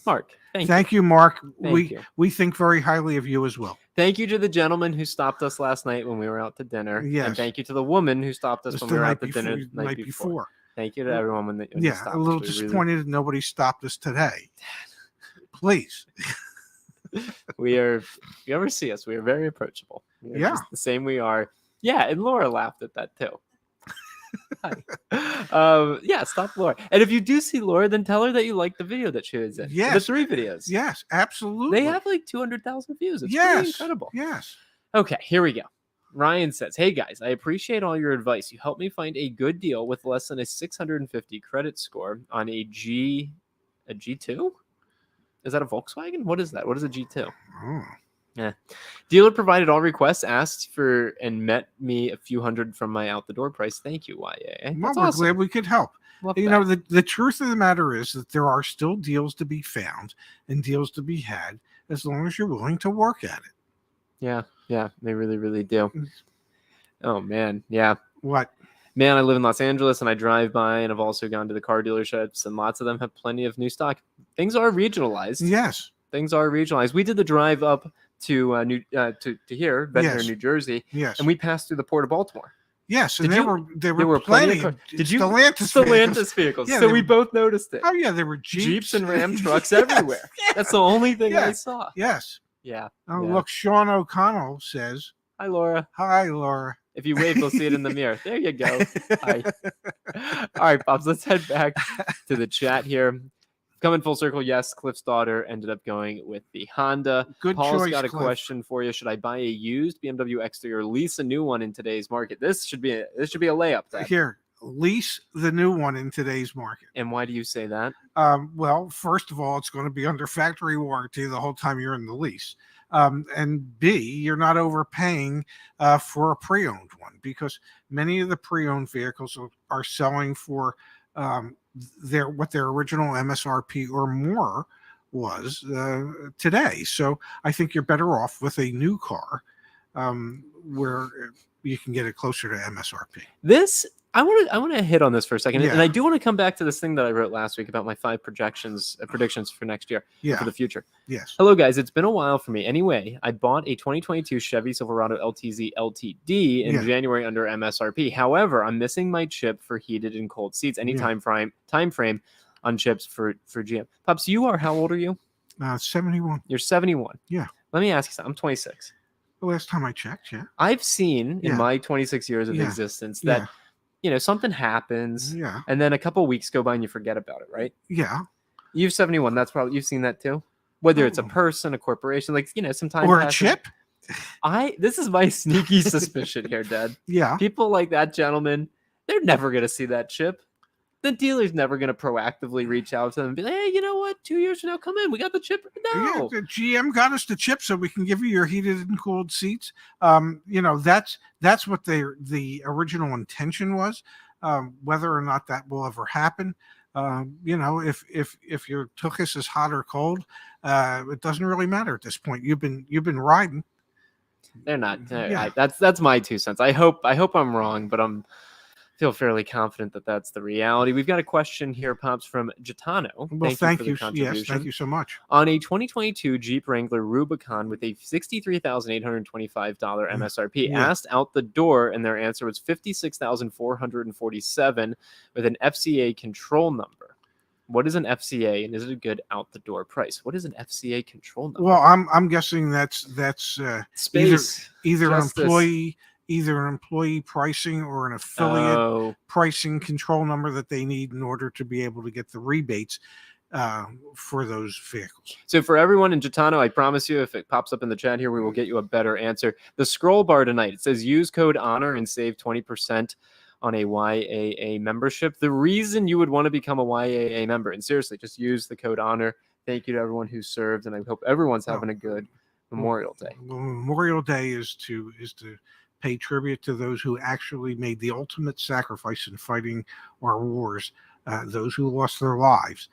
Mark, thank you, Mark. Thank you. We think very highly of you as well. Thank you to the gentleman who stopped us last night when we were out to dinner. Yes. And thank you to the woman who stopped us when we were out to dinner the night before. Thank you to everyone when you stopped a little disappointed that nobody stopped us today. Please. If you ever see us, we are very approachable. Just the same we are. Yeah, and Laura laughed at that too. Hi. Stop Laura. And if you do see Laura, then tell her that you like the video that she was in. Yes. The 3 videos. Yes, absolutely. They have like 200,000 views. It's pretty incredible. Yes. Okay, here we go. Ryan says, "Hey guys, I appreciate all your advice. You helped me find a good deal with less than a 650 credit score on a G2? Is that a Volkswagen? What is that? What is a G2? Oh. Yeah. Dealer provided all requests, asked for and met me a few hundred from my out the door price. Thank you, YA. Well, we're glad we could help. You know, the truth of the matter is that there are still deals to be found and deals to be had as long as you're willing to work at it. Yeah, they really, really do. Oh, man, yeah. What? Man, I live in Los Angeles and I drive by, and I've also gone to the car dealerships, and lots of them have plenty of new stock. Things are regionalized. Yes. Things are regionalized. We did the drive up to here, Ventnor, New Jersey. Yes. And we passed through the Port of Baltimore. Yes, and there were plenty of Stellantis vehicles. Yeah, so we both noticed it. Oh yeah, there were Jeeps and Ram trucks everywhere. Yes. That's the only thing I saw. Yes. Yeah. Look, Sean O'Connell says, "Hi, Laura." Hi, Laura. If you wave, they'll see it in the mirror. There you go. Hi. All right, Pops, let's head back to the chat here. Coming full circle, yes, Cliff's daughter ended up going with the Honda. Good Paul's choice, got a Cliff. Question for you. Should I buy a used BMW X3 or lease a new one in today's market? This should be a layup. Dad. Here, lease the new one in today's market. And why do you say that? Well, first of all, it's going to be under factory warranty the whole time you're in the lease. And B, you're not overpaying for a pre-owned one, because many of the pre-owned vehicles are selling for what their original MSRP or more was today. So I think you're better off with a new car where you can get it closer to MSRP. I want to hit on this for a second, and I do want to come back to this thing that I wrote last week about my 5 predictions for next year, for the future. Yes. Hello, guys. It's been a while for me. Anyway, I bought a 2022 Chevy Silverado LTZ LTD in January under MSRP. However, I'm missing my chip for heated and cold seats. Any time frame on chips for GM. Pops, you are, how old are you? 71. You're 71. Yeah. Let me ask you something. I'm 26. The last time I checked, yeah. I've seen in my 26 years of existence that something happens, and then a couple of weeks go by and you forget about it, right? Yeah. You've 71. That's probably, you've seen that too. Whether it's a person, a corporation, sometimes or a chip. This is my sneaky suspicion here, Dad. Yeah. People like that gentleman, they're never gonna see that chip. The dealer's never going to proactively reach out to them and be like, hey, you know what? 2 years from now, come in. We got the chip. No. Yeah, the GM got us the chip so we can give you your heated and cooled seats. That's what the original intention was. Whether or not that will ever happen, if your tuchus is hot or cold, it doesn't really matter at this point. You've been riding. They're not. That's my 2 cents. I hope I'm wrong, but feel fairly confident that that's the reality. We've got a question here, Pops, from Gitano. Well, thank you. Yes, thank you so much. On a 2022 Jeep Wrangler Rubicon with a $63,825 MSRP, asked out the door, and their answer was $56,447 with an FCA control number. What is an FCA, and is it a good out the door price? What is an FCA control number? Well, I'm guessing that's space either an employee pricing or an affiliate pricing control number that they need in order to be able to get the rebates for those vehicles. So for everyone in Gitano, I promise you, if it pops up in the chat here, we will get you a better answer. The scroll bar tonight, it says use code HONOR and save 20% on a YAA membership. The reason you would want to become a YAA member, and seriously, just use the code HONOR. Thank you to everyone who served, and I hope everyone's having a good Memorial Day. Well, Memorial Day is to pay tribute to those who actually made the ultimate sacrifice in fighting our wars, those who lost their lives.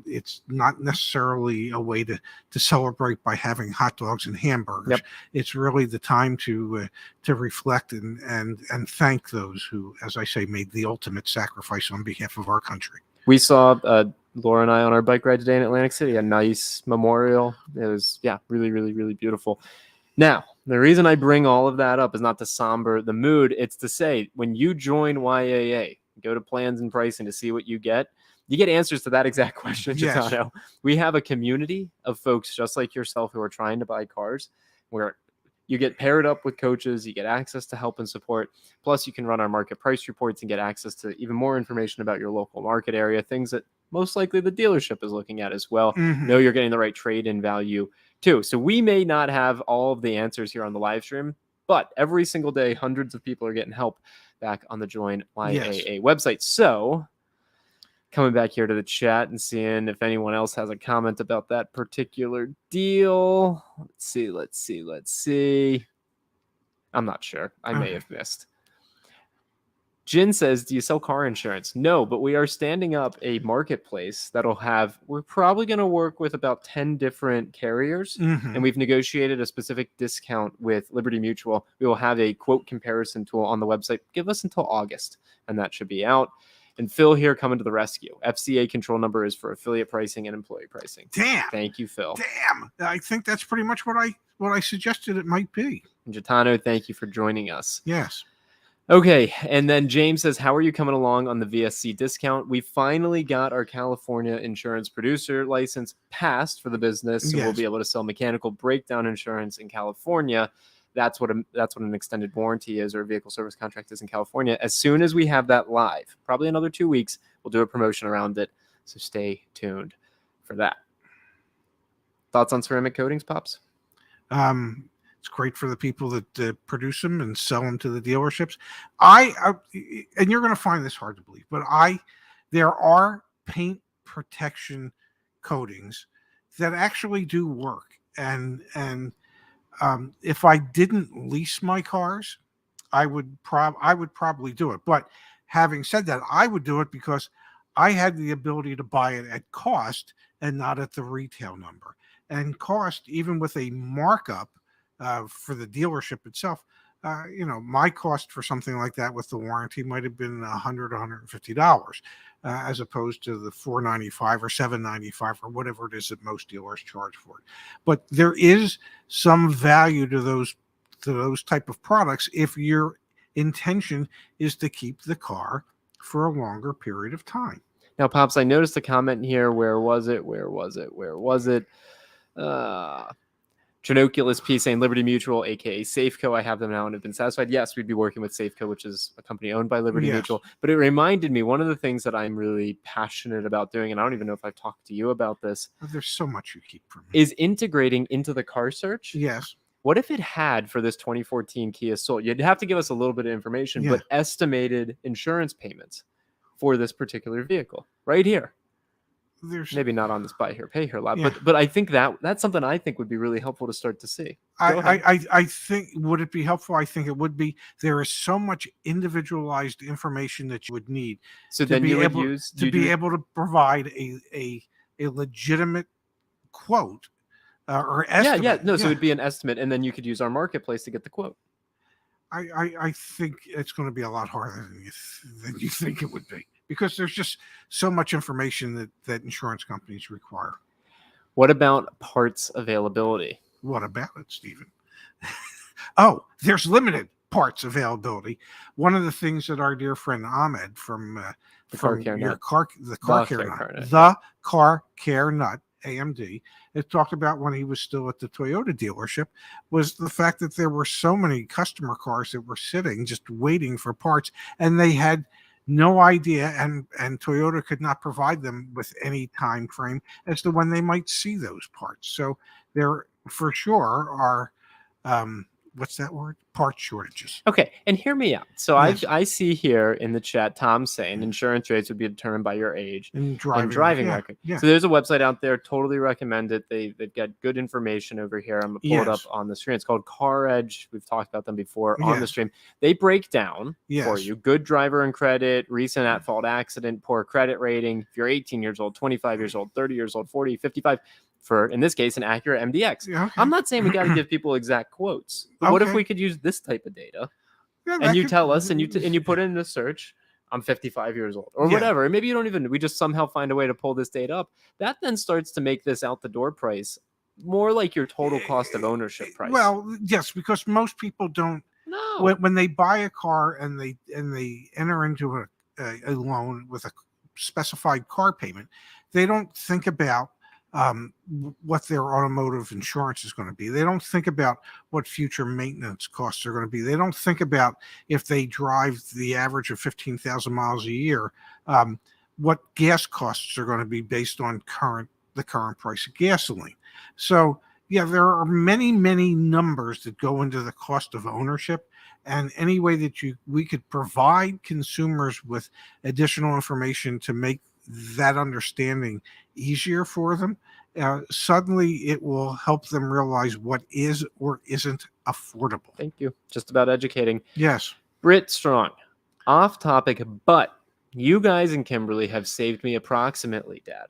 It's not necessarily a way to celebrate by having hot dogs and hamburgers. Yep. It's really the time to reflect and thank those who, as I say, made the ultimate sacrifice on behalf of our country. We saw Laura and I on our bike ride today in Atlantic City, a nice memorial. It was, really, really, really beautiful. Now, the reason I bring all of that up is not to somber the mood. It's to say, when you join YAA, go to plans and pricing to see what you get answers to that exact question, Gitano. Yes. We have a community of folks just like yourself who are trying to buy cars, where you get paired up with coaches, you get access to help and support. Plus, you can run our market price reports and get access to even more information about your local market area, things that most likely the dealership is looking at as well. Know you're getting the right trade-in value too. So we may not have all of the answers here on the live stream, but every single day, hundreds of people are getting help back on the Join YAA website. So coming back here to the chat and seeing if anyone else has a comment about that particular deal. Let's see. I'm not sure. I may have missed. Jin says, do you sell car insurance? No, but we are standing up a marketplace we're probably going to work with about 10 different carriers, and we've negotiated a specific discount with Liberty Mutual. We will have a quote comparison tool on the website. Give us until August, and that should be out. And Phil here coming to the rescue. FCA control number is for affiliate pricing and employee pricing. Damn. Thank you, Phil. Damn. I think that's pretty much what I suggested it might be. And Gitano, thank you for joining us. Yes. Okay, and then James says, how are you coming along on the VSC discount? We finally got our California insurance producer license passed for the business, so we'll be able to sell mechanical breakdown insurance in California. That's what an extended warranty is, or a vehicle service contract is in California. As soon as we have that live, probably another 2 weeks, we'll do a promotion around it, so stay tuned for that. Thoughts on ceramic coatings, Pops? It's great for the people that produce them and sell them to the dealerships. And you're going to find this hard to believe, but there are paint protection coatings that actually do work. And if I didn't lease my cars, I would probably do it. But having said that, I would do it because I had the ability to buy it at cost and not at the retail number. And cost, even with a markup, for the dealership itself, my cost for something like that with the warranty might have been $100, $150, as opposed to the $495 or $795 or whatever it is that most dealers charge for it. But there is some value to those type of products if your intention is to keep the car for a longer period of time. Now, Pops, I noticed a comment here. Where was it? Trinoculus P saying Liberty Mutual, aka Safeco. I have them now and have been satisfied. Yes, we'd be working with Safeco, which is a company owned by Liberty Mutual. But it reminded me, one of the things that I'm really passionate about doing, and I don't even know if I've talked to you about this. There's so much you keep from me. Is integrating into the car search. Yes. What if it had, for this 2014 Kia Soul, you'd have to give us a little bit of information, but estimated insurance payments for this particular vehicle right here. There's maybe not on this buy here, pay here lab, but I think that's something I think would be really helpful to start to see. I think, would it be helpful? I think it would be. There is so much individualized information that you would need. So then you would use to be able to provide a legitimate quote or estimate. So it would be an estimate, and then you could use our marketplace to get the quote. I think it's going to be a lot harder than you think it would be, because there's just so much information that insurance companies require. What about parts availability? What about it, Stephen? Oh, there's limited parts availability. One of the things that our dear friend Ahmed from the Car Care Nut, AMD, it talked about when he was still at the Toyota dealership, was the fact that there were so many customer cars that were sitting just waiting for parts, and they had no idea, and Toyota could not provide them with any time frame as to when they might see those parts. So there for sure are what's that word? Part shortages. Okay, and hear me out. So yes. I see here in the chat Tom saying insurance rates would be determined by your age and driving record. Yeah. So there's a website out there. Totally recommend it. They've got good information over here. I'm gonna pull it up on the screen. It's called Car Edge. We've talked about them before on the stream. They break down for you good driver and credit, recent at-fault accident, poor credit rating. If you're 18 years old, 25 years old, 30 years old, 40, 55. For, in this case, an Acura MDX. Yeah, okay. I'm not saying we got to give people exact quotes. But what if we could use this type of data? Yeah, and you tell us, and you put in the search, I'm 55 years old, or whatever. And maybe you don't even, we just somehow find a way to pull this data up. That then starts to make this out the door price more like your total cost of ownership price. Well, yes, because most people don't. No. When they buy a car and they enter into a loan with a specified car payment, they don't think about what their automotive insurance is going to be. They don't think about what future maintenance costs are going to be. They don't think about, if they drive the average of 15,000 miles a year, what gas costs are going to be based on the current price of gasoline. So yeah, there are many, many numbers that go into the cost of ownership, and any way that we could provide consumers with additional information to make that understanding easier for them, suddenly it will help them realize what is or isn't affordable. Thank you. Just about educating. Yes. Britt Strong. Off topic, but you guys in Kimberly have saved me approximately, Dad,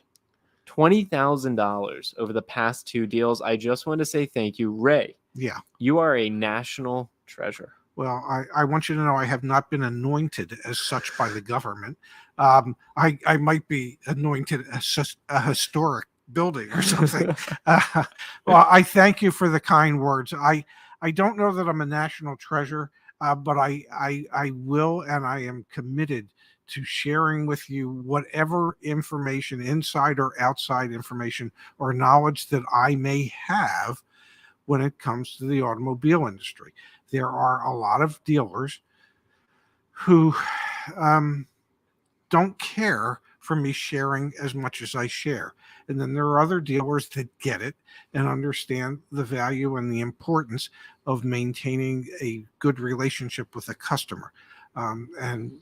$20,000 over the past 2 deals. I just want to say thank you, Ray. Yeah. You are a national treasure. Well, I want you to know I have not been anointed as such by the government. I might be anointed as a historic building or something. Well, I thank you for the kind words. I don't know that I'm a national treasure, but I will, and I am committed to sharing with you whatever information, inside or outside information or knowledge that I may have when it comes to the automobile industry. There are a lot of dealers who don't care for me sharing as much as I share. And then there are other dealers that get it and understand the value and the importance of maintaining a good relationship with a customer. And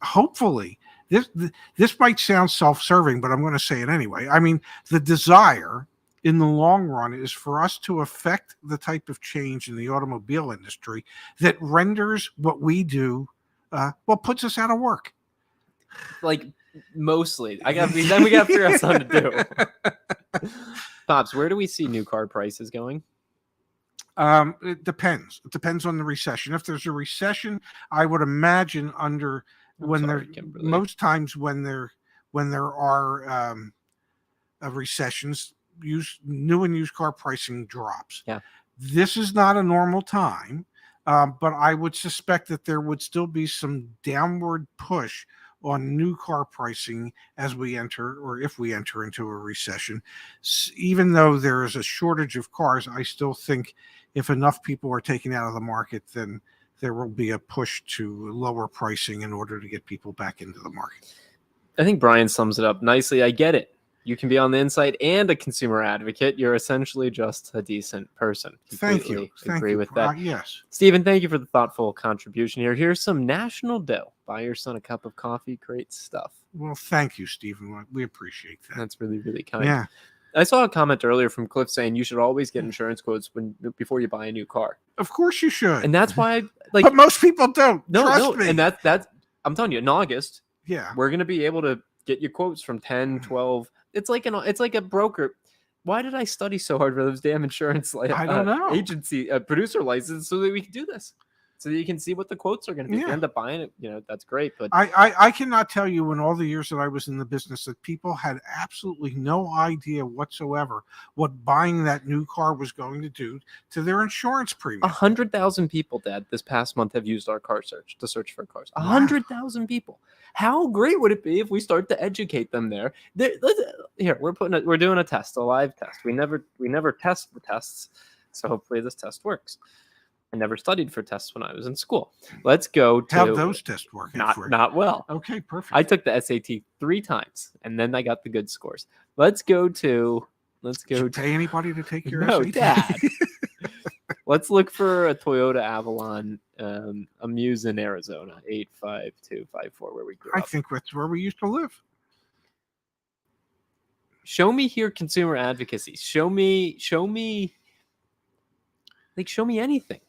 hopefully, this might sound self-serving, but I'm going to say it anyway. I mean, the desire in the long run is for us to affect the type of change in the automobile industry that renders what we do, puts us out of work. Like, mostly. We got to figure out something to do. Pops, where do we see new car prices going? It depends. It depends on the recession. If there's a recession, I would imagine most times when there are recessions, new and used car pricing drops. Yeah. This is not a normal time, but I would suspect that there would still be some downward push on new car pricing as we enter, or if we enter into a recession. Even though there is a shortage of cars, I still think if enough people are taken out of the market, then there will be a push to lower pricing in order to get people back into the market. I think Brian sums it up nicely. I get it. You can be on the inside and a consumer advocate. You're essentially just a decent person. Thank you. Agree with that. Yes. Stephen, thank you for the thoughtful contribution here. Here's some national dough. Buy your son a cup of coffee. Great stuff. Well, thank you, Stephen. We appreciate that. That's really, really kind. Yeah. I saw a comment earlier from Cliff saying you should always get insurance quotes before you buy a new car. Of course you should. And that's why, but most people don't. Trust me. And that's I'm telling you, in August, yeah, we're gonna be able to get you quotes from 10, 12. It's like a broker. Why did I study so hard for those damn insurance I don't know. agency producer license so that we can do this? So that you can see what the quotes are going to be. Yeah. If you end up buying it, that's great. But I cannot tell you in all the years that I was in the business that people had absolutely no idea whatsoever what buying that new car was going to do to their insurance premium. 100,000 people, Dad, this past month have used our car search to search for cars. 100,000 people. How great would it be if we start to educate them there? Here, we're doing a test, a live test. We never test the tests, so hopefully this test works. I never studied for tests when I was in school. Let's go to how those tests work. Not well. Okay, perfect. I took the SAT 3 times and then I got the good scores. Let's go. Did you pay anybody to take your no, SAT? Dad. Let's look for a Toyota Avalon, a Muse in Arizona, 85254, where we grew up. I think that's where we used to live. Show me here consumer advocacy. Show me anything.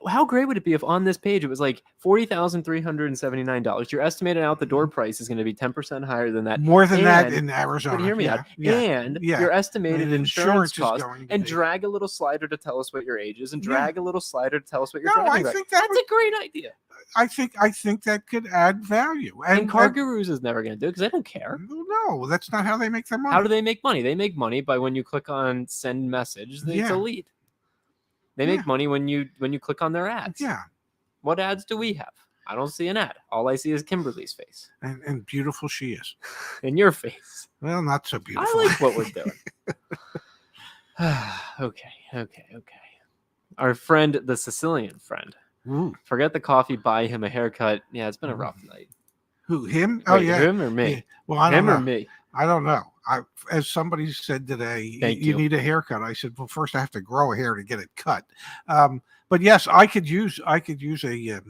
How great would it be if on this page it was like $40,379? Your estimated out the door price is going to be 10% higher than that. More than that in Arizona. But hear me out. And your estimated insurance cost, and drag a little slider to tell us what your age is, and drag a little slider to tell us what your driving record. That's a great idea. I think that could add value. And Car Gurus is never going to do it because they don't care. No, that's not how they make their money. How do they make money? They make money by when you click on send message, it's a lead. They make money when you click on their ads. Yeah. What ads do we have? I don't see an ad. All I see is Kimberly's face. And beautiful she is. And your face. Well, not so beautiful. I like what we're doing. Okay. Our friend, the Sicilian friend. Ooh. Forget the coffee, buy him a haircut. Yeah, it's been a rough night. Who, him? Wait, oh, yeah. Him or me? Yeah. Well, I don't know. Him or me? I don't know. As somebody said today, you need a haircut. I said, well, first I have to grow a hair to get it cut. But yes, I could use a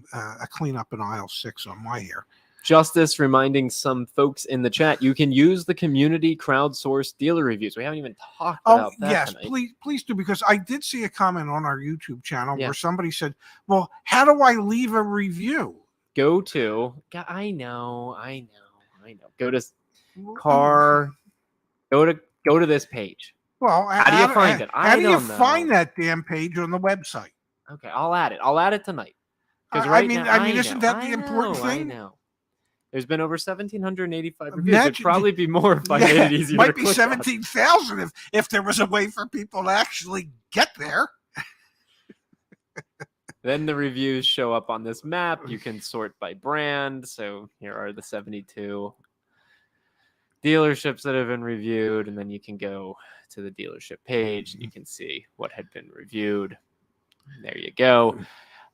cleanup in aisle 6 on my hair. Justice reminding some folks in the chat, you can use the community crowdsourced dealer reviews. We haven't even talked about that. Yes, tonight. please do, because I did see a comment on our YouTube channel where somebody said, well, how do I leave a review? go to. I know. Go to car. Go to this page. Well, how do you find it? How do you find that damn page on the website? Okay, I'll add it tonight. Because I mean, isn't that the important thing? I know. There's been over 1,785 reviews. It'd probably be more if I made it easier. Might be 17,000 if there was a way for people to actually get there. Then the reviews show up on this map. You can sort by brand. So here are the 72 dealerships that have been reviewed, and then you can go to the dealership page and you can see what had been reviewed. There you go.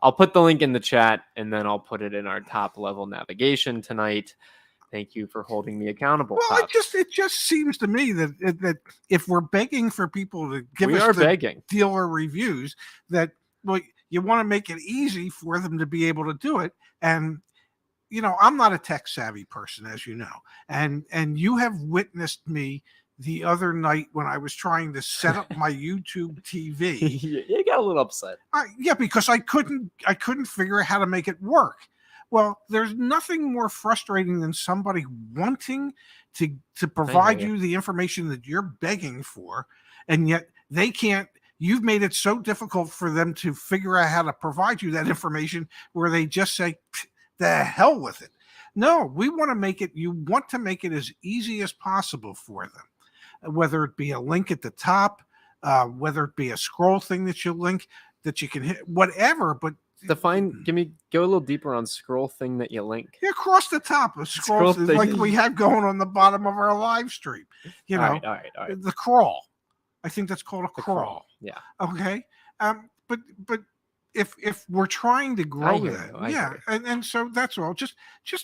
I'll put the link in the chat, and then I'll put it in our top level navigation tonight. Thank you for holding me accountable. Well, it just seems to me that if we're begging for people to give us the dealer reviews, that you want to make it easy for them to be able to do it. And I'm not a tech savvy person, as you know, and you have witnessed me the other night when I was trying to set up my YouTube TV. You got a little upset. Yeah, because I couldn't figure out how to make it work. Well, there's nothing more frustrating than somebody wanting to provide you the information that you're begging for, and yet they can't. You've made it so difficult for them to figure out how to provide you that information where they just say, the hell with it. No, you want to make it as easy as possible for them, whether it be a link at the top, whether it be a scroll thing that you link, that you can hit, whatever, but go a little deeper on scroll thing that you link. Yeah, across the top, a scroll thing like we have going on the bottom of our live stream. All right. The crawl. I think that's called a crawl. Yeah. Okay. But if we're trying to grow that, and so that's all. Just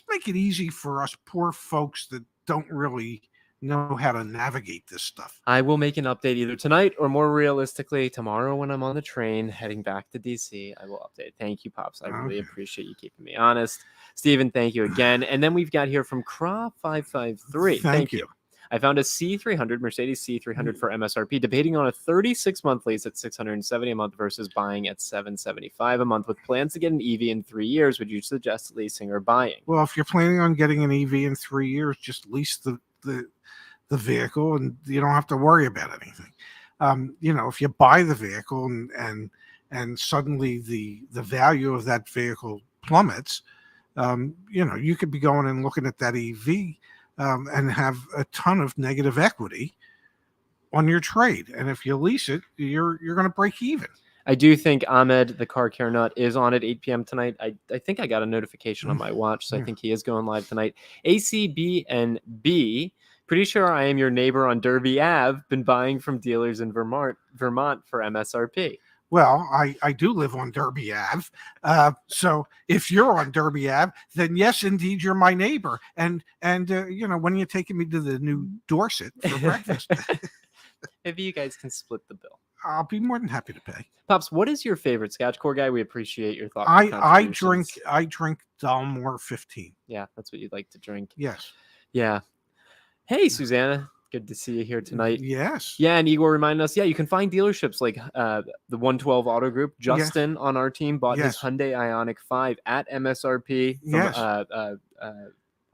make it easy for us poor folks that don't really know how to navigate this stuff. I will make an update either tonight or more realistically tomorrow when I'm on the train heading back to DC. I will update. Thank you, Pops. I really appreciate you keeping me honest. Steven, thank you again. And then we've got here from Craw553. Thank you. I found a C300, Mercedes C300 for MSRP, debating on a 36-month lease at $670 a month versus buying at $775 a month with plans to get an EV in 3 years. Would you suggest leasing or buying? Well, if you're planning on getting an EV in 3 years, just lease the vehicle and you don't have to worry about anything. If you buy the vehicle and suddenly the value of that vehicle plummets, you could be going and looking at that EV and have a ton of negative equity on your trade. And if you lease it, you're going to break even. I do think Ahmed, the car care nut, is on at 8 p.m. tonight. I think I got a notification on my watch, so I think he is going live tonight. ACB and B, pretty sure I am your neighbor on Derby Ave. Been buying from dealers in Vermont for MSRP. Well, I do live on Derby Ave. So if you're on Derby Ave, then yes, indeed, you're my neighbor. And when you're taking me to the new Dorset for breakfast. Maybe you guys can split the bill. I'll be more than happy to pay. Pops, what is your favorite Scotch Core guy? We appreciate your thoughts. I drink Dalmore 15. Yeah, that's what you'd like to drink. Yes. Yeah. Hey, Susanna. Good to see you here tonight. Yes. Yeah, and Igor reminded us, you can find dealerships like the 112 Auto Group. Justin on our team bought his Hyundai Ioniq 5 at MSRP from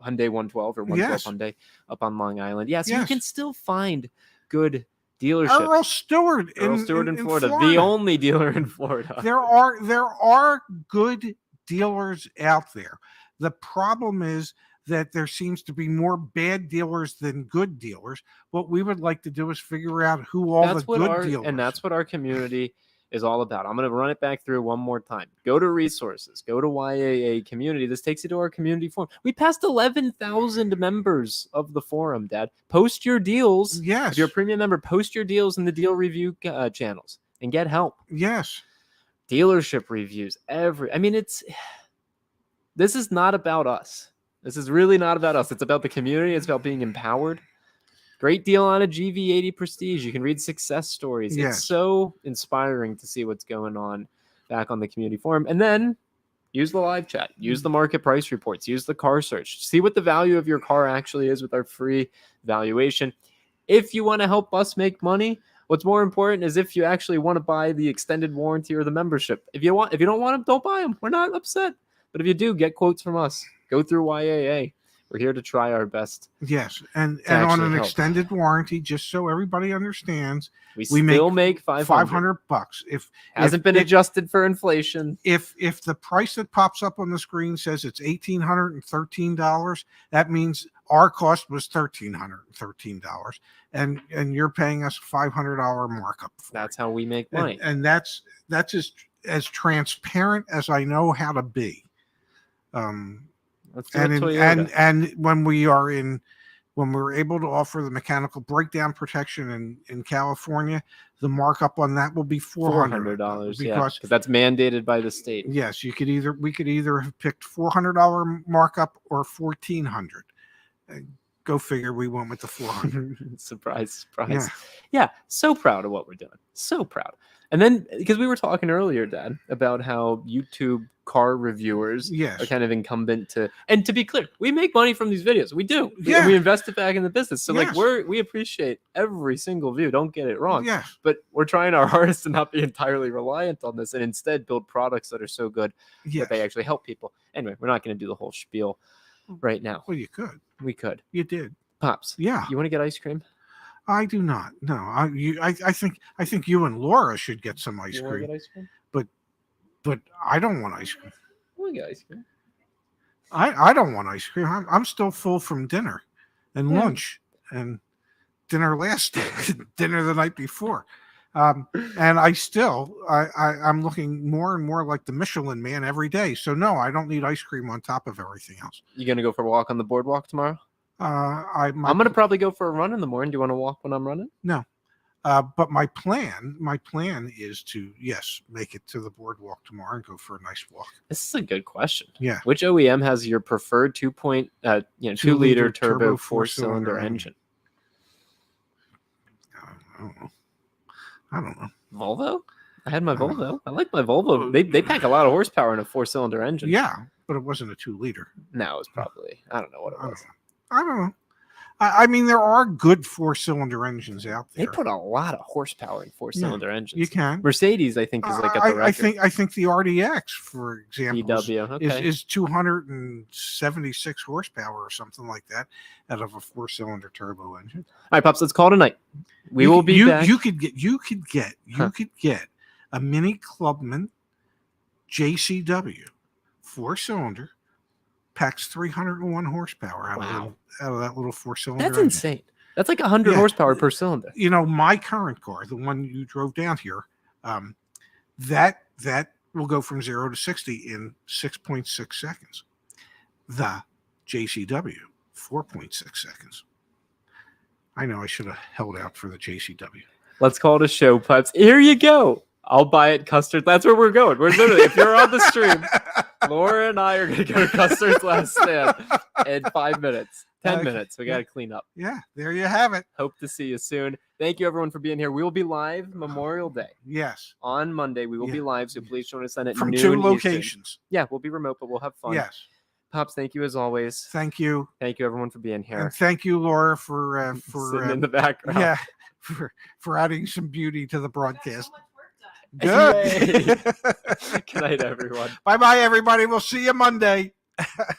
Hyundai 112 or 112 Hyundai up on Long Island. Yeah, so you can still find good dealerships. Earl Stewart in Florida, the only dealer in Florida. There are good dealers out there. The problem is that there seems to be more bad dealers than good dealers. What we would like to do is figure out who the good dealers. And that's what our community is all about. I'm going to run it back through one more time. Go to resources. Go to YAA community. This takes you to our community forum. We passed 11,000 members of the forum, Dad. Post your deals. Yes. If you're a premium member, post your deals in the deal review channels and get help. Yes. Dealership reviews. This is not about us. This is really not about us. It's about the community. It's about being empowered. Great deal on a GV80 Prestige. You can read success stories. Yes. It's so inspiring to see what's going on back on the community forum. And then use the live chat. Use the market price reports. Use the car search. See what the value of your car actually is with our free valuation. If you want to help us make money, what's more important is if you actually want to buy the extended warranty or the membership. If you don't want them, don't buy them. We're not upset. But if you do, get quotes from us. Go through YAA. We're here to try our best. Yes, and on an extended warranty, just so everybody understands, we still make $500. If hasn't been adjusted for inflation. If the price that pops up on the screen says it's $1,813, that means our cost was $1,313, and you're paying us $500 markup. That's how we make money, and that's as transparent as I know how to be. And when we're able to offer the mechanical breakdown protection in California, the markup on that will be $400 because that's mandated by the state. Yes, we could either have picked $400 markup or $1,400. Go figure. We went with the $400. Surprise. Yeah, so proud of what we're doing. So proud. And then, because we were talking earlier, Dad, about how YouTube car reviewers are kind of incumbent to, and to be clear, we make money from these videos. We do. Yeah. We invest it back in the business. So we appreciate every single view. Don't get it wrong. Yeah. But we're trying our hardest to not be entirely reliant on this and instead build products that are so good that they actually help people. Anyway, we're not going to do the whole spiel right now. Well, you could. We could. You did. Pops. Yeah. You want to get ice cream? I do not. No, I think you and Laura should get some ice cream. Get ice cream? But I don't want ice cream. We'll get ice cream. I don't want ice cream. I'm still full from dinner and lunch and dinner dinner the night before. And I'm looking more and more like the Michelin Man every day. So no, I don't need ice cream on top of everything else. You gonna go for a walk on the boardwalk tomorrow? I'm gonna probably go for a run in the morning. Do you want to walk when I'm running? No, but my plan is to make it to the boardwalk tomorrow and go for a nice walk. This is a good question. Yeah, which OEM has your preferred 2 liter turbo 4-cylinder engine? I don't know. Volvo. I had my Volvo. I like my Volvo. They pack a lot of horsepower in a 4-cylinder engine. Yeah, but it wasn't a 2 liter. No, it was probably I don't know what it was. I don't know. I mean, there are good 4-cylinder engines out there. They put a lot of horsepower in 4-cylinder engines. You can. Mercedes, I think, is like at the record. I think the RDX, for example, is 276 horsepower or something like that out of a 4-cylinder turbo engine. All right, Pops, let's call it a night. We will be back. You could get a Mini Clubman JCW 4-cylinder. Packs 301 horsepower out of that little 4-cylinder. That's insane. That's like 100 horsepower per cylinder. You know, my current car, the one you drove down here, that will go from 0 to 60 in 6.6 seconds. The JCW, 4.6 seconds. I know I should have held out for the JCW. Let's call it a show, Pops. Here you go. I'll buy it, Custard. That's where we're going. We're literally, if you're on the stream, Laura and I are going to go to Custard's Last Stand in 5 minutes, 10 minutes. We got to clean up. Yeah, there you have it. Hope to see you soon. Thank you, everyone, for being here. We will be live Memorial Day. Yes. On Monday, we will be live, so please join us then at from noon 2 locations. Eastern. Yeah, we'll be remote, but we'll have fun. Yes. Pops, thank you as always. Thank you. Thank you, everyone, for being here. And thank you, Laura, for sitting in the background. Yeah, for adding some beauty to the broadcast. Good. Good night, everyone. Bye-bye, everybody. We'll see you Monday.